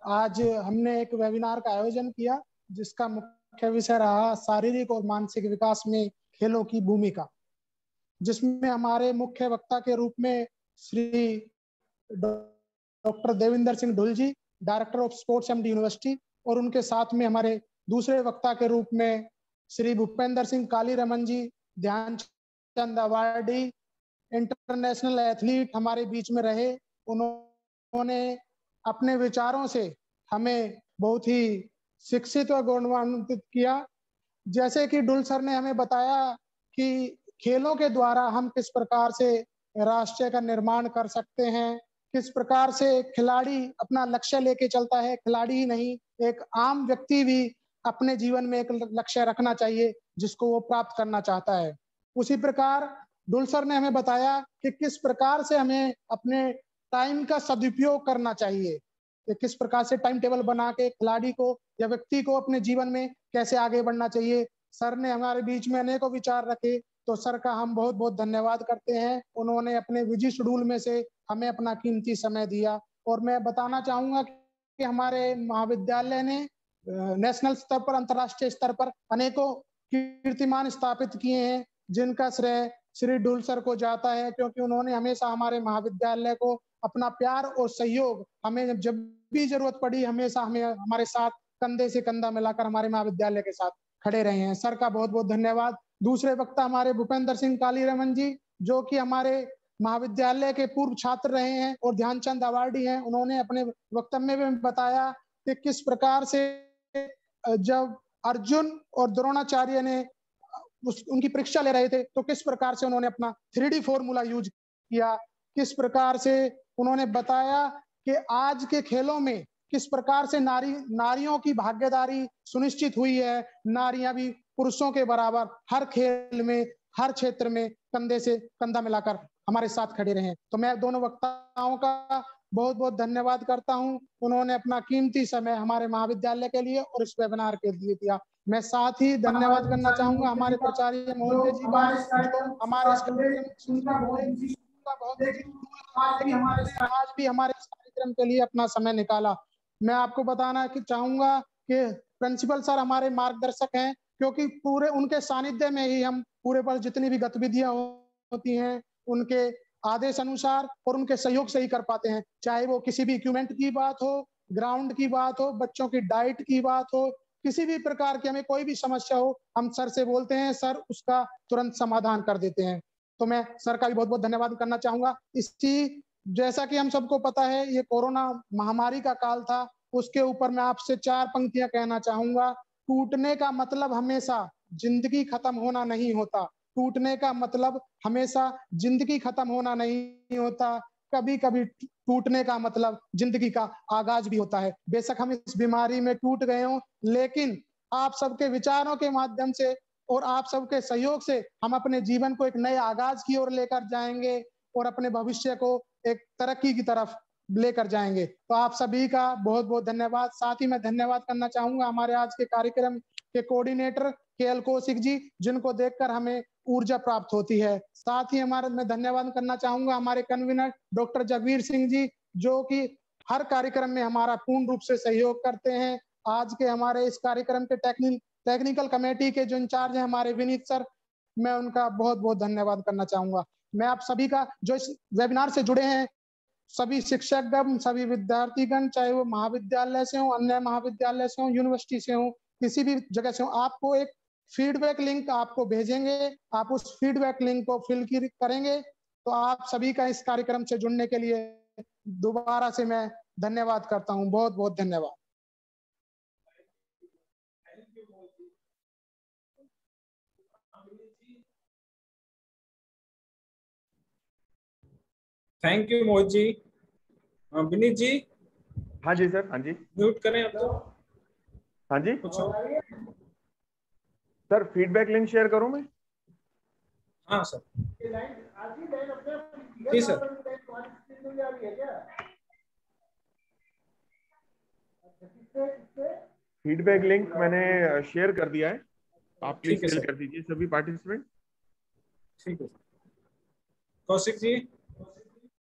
आज हमने एक वेबिनार का आयोजन किया जिसका मुख्य विषय रहा शारीरिक और मानसिक विकास में खेलों की भूमिका, जिसमें हमारे मुख्य वक्ता के रूप में Shri doctor Devinder Singh Dhull ji, director of sports MD university, और उनके साथ में हमारे दूसरे वक्ता के रूप में श्री भूपेंद्र सिंह कालीरमन जी, ध्यानचंद अवार्डी, इंटरनेशनल एथलीट हमारे बीच में रहे। उन्होंने अपने विचारों से हमें बहुत ही शिक्षित और गौरवान्वित किया। जैसे कि डुल सर ने हमें बताया कि खेलों के द्वारा हम किस प्रकार से राष्ट्र का निर्माण कर सकते हैं, किस प्रकार से खिलाड़ी अपना लक्ष्य लेके चलता है। खिलाड़ी ही नहीं, एक आम व्यक्ति भी अपने जीवन में एक लक्ष्य रखना चाहिए जिसको वो प्राप्त करना चाहता है। उसी प्रकार डुल सर ने हमें बताया कि किस प्रकार से हमें अपने टाइम का सदुपयोग करना चाहिए, कि किस प्रकार से टाइम टेबल बना के खिलाड़ी को या व्यक्ति को अपने जीवन में कैसे आगे बढ़ना चाहिए। सर ने हमारे बीच में अनेकों विचार रखे, तो सर का हम बहुत बहुत धन्यवाद करते हैं। उन्होंने अपने बिजी शेड्यूल में से हमें अपना कीमती समय दिया। और मैं बताना चाहूंगा कि हमारे महाविद्यालय ने नेशनल स्तर पर, अंतर्राष्ट्रीय स्तर पर अनेकों कीर्तिमान स्थापित किए हैं, जिनका श्रेय श्री डुल सर को जाता है, क्योंकि उन्होंने हमेशा हमारे महाविद्यालय को अपना प्यार और सहयोग, हमें जब भी जरूरत पड़ी हमेशा हमें हमारे साथ कंधे से कंधा मिलाकर हमारे महाविद्यालय के साथ खड़े रहे हैं। सर का बहुत बहुत धन्यवाद। दूसरे वक्ता हमारे भूपेंद्र सिंह कालीरमन जी, जो कि हमारे महाविद्यालय के पूर्व छात्र रहे हैं और ध्यानचंद अवार्डी हैं। उन्होंने अपने वक्तव्य में बताया कि किस प्रकार से जब अर्जुन और द्रोणाचार्य ने उनकी परीक्षा ले रहे थे तो किस प्रकार से उन्होंने अपना 3D फॉर्मूला यूज किया। किस प्रकार से उन्होंने बताया कि आज के खेलों में किस प्रकार से नारियों की भागीदारी सुनिश्चित हुई है। नारियां भी पुरुषों के बराबर हर खेल में, हर क्षेत्र में कंधे से कंधा मिलाकर हमारे साथ खड़े रहे। तो मैं दोनों वक्ताओं का बहुत बहुत धन्यवाद करता हूं। उन्होंने अपना कीमती समय हमारे महाविद्यालय के लिए और इस वेबिनार के लिए दिया। मैं साथ ही धन्यवाद करना चाहूंगा हमारे प्राचार्य महोदय जी का, जो हमारे इस आज भी हमारे इस कार्यक्रम के लिए अपना समय निकाला। मैं आपको बताना चाहूंगा कि प्रिंसिपल सर हमारे मार्गदर्शक हैं, क्योंकि पूरे उनके सानिध्य में ही हम पूरे पर जितनी भी गतिविधियां होती हैं उनके आदेश अनुसार और उनके सहयोग से ही कर पाते हैं। चाहे वो किसी भी इक्विपमेंट की बात हो, ग्राउंड की बात हो, बच्चों की डाइट की बात हो, किसी भी प्रकार की हमें कोई भी समस्या हो, हम सर से बोलते हैं, सर उसका तुरंत समाधान कर देते हैं। तो मैं सर का भी बहुत बहुत धन्यवाद करना चाहूंगा। इसी जैसा कि हम सबको पता है ये कोरोना महामारी का काल था, उसके ऊपर मैं आपसे 4 पंक्तियां कहना चाहूंगा। टूटने का मतलब हमेशा जिंदगी खत्म होना नहीं होता। टूटने का मतलब हमेशा जिंदगी खत्म होना नहीं होता। कभी कभी टूटने का मतलब जिंदगी का आगाज भी होता है। बेशक हम इस बीमारी में टूट गए हों, लेकिन आप सबके विचारों के माध्यम से और आप सबके सहयोग से हम अपने जीवन को एक नए आगाज की ओर लेकर जाएंगे और अपने भविष्य को एक तरक्की की तरफ लेकर जाएंगे। तो आप सभी का बहुत बहुत धन्यवाद। साथ ही मैं धन्यवाद करना चाहूंगा हमारे आज के कार्यक्रम के कोऑर्डिनेटर KL कौशिक जी, जिनको देखकर हमें ऊर्जा प्राप्त होती है। साथ ही मैं धन्यवाद करना चाहूंगा हमारे कन्वीनर डॉक्टर जगवीर सिंह जी, जो कि हर कार्यक्रम में हमारा पूर्ण रूप से सहयोग करते हैं। आज के हमारे इस कार्यक्रम के टेक्निकल कमेटी के जो इंचार्ज हैं हमारे विनीत सर, मैं उनका बहुत बहुत धन्यवाद करना चाहूंगा। मैं आप सभी का जो इस वेबिनार से जुड़े हैं, सभी शिक्षकगण, सभी विद्यार्थीगण, चाहे वो महाविद्यालय से हो, अन्य महाविद्यालय से हो, यूनिवर्सिटी से हो, किसी भी जगह से हो, आपको एक फीडबैक लिंक आपको भेजेंगे। आप उस फीडबैक लिंक को फिल करेंगे। तो आप सभी का इस कार्यक्रम से जुड़ने के लिए दोबारा से मैं धन्यवाद करता हूं। बहुत बहुत धन्यवाद। Thank you Mohit ji. विनीत जी। हाँ जी सर, हाँ जी। म्यूट करें अब तो। हाँ जी कुछ सर, फीडबैक लिंक शेयर करूं मैं? हाँ सर, जी सर। फीडबैक लिंक मैंने शेयर कर दिया है, आप प्लीज ठीक है शेयर सर, कर दीजिए सभी पार्टिसिपेंट। ठीक है। कौशिक जी।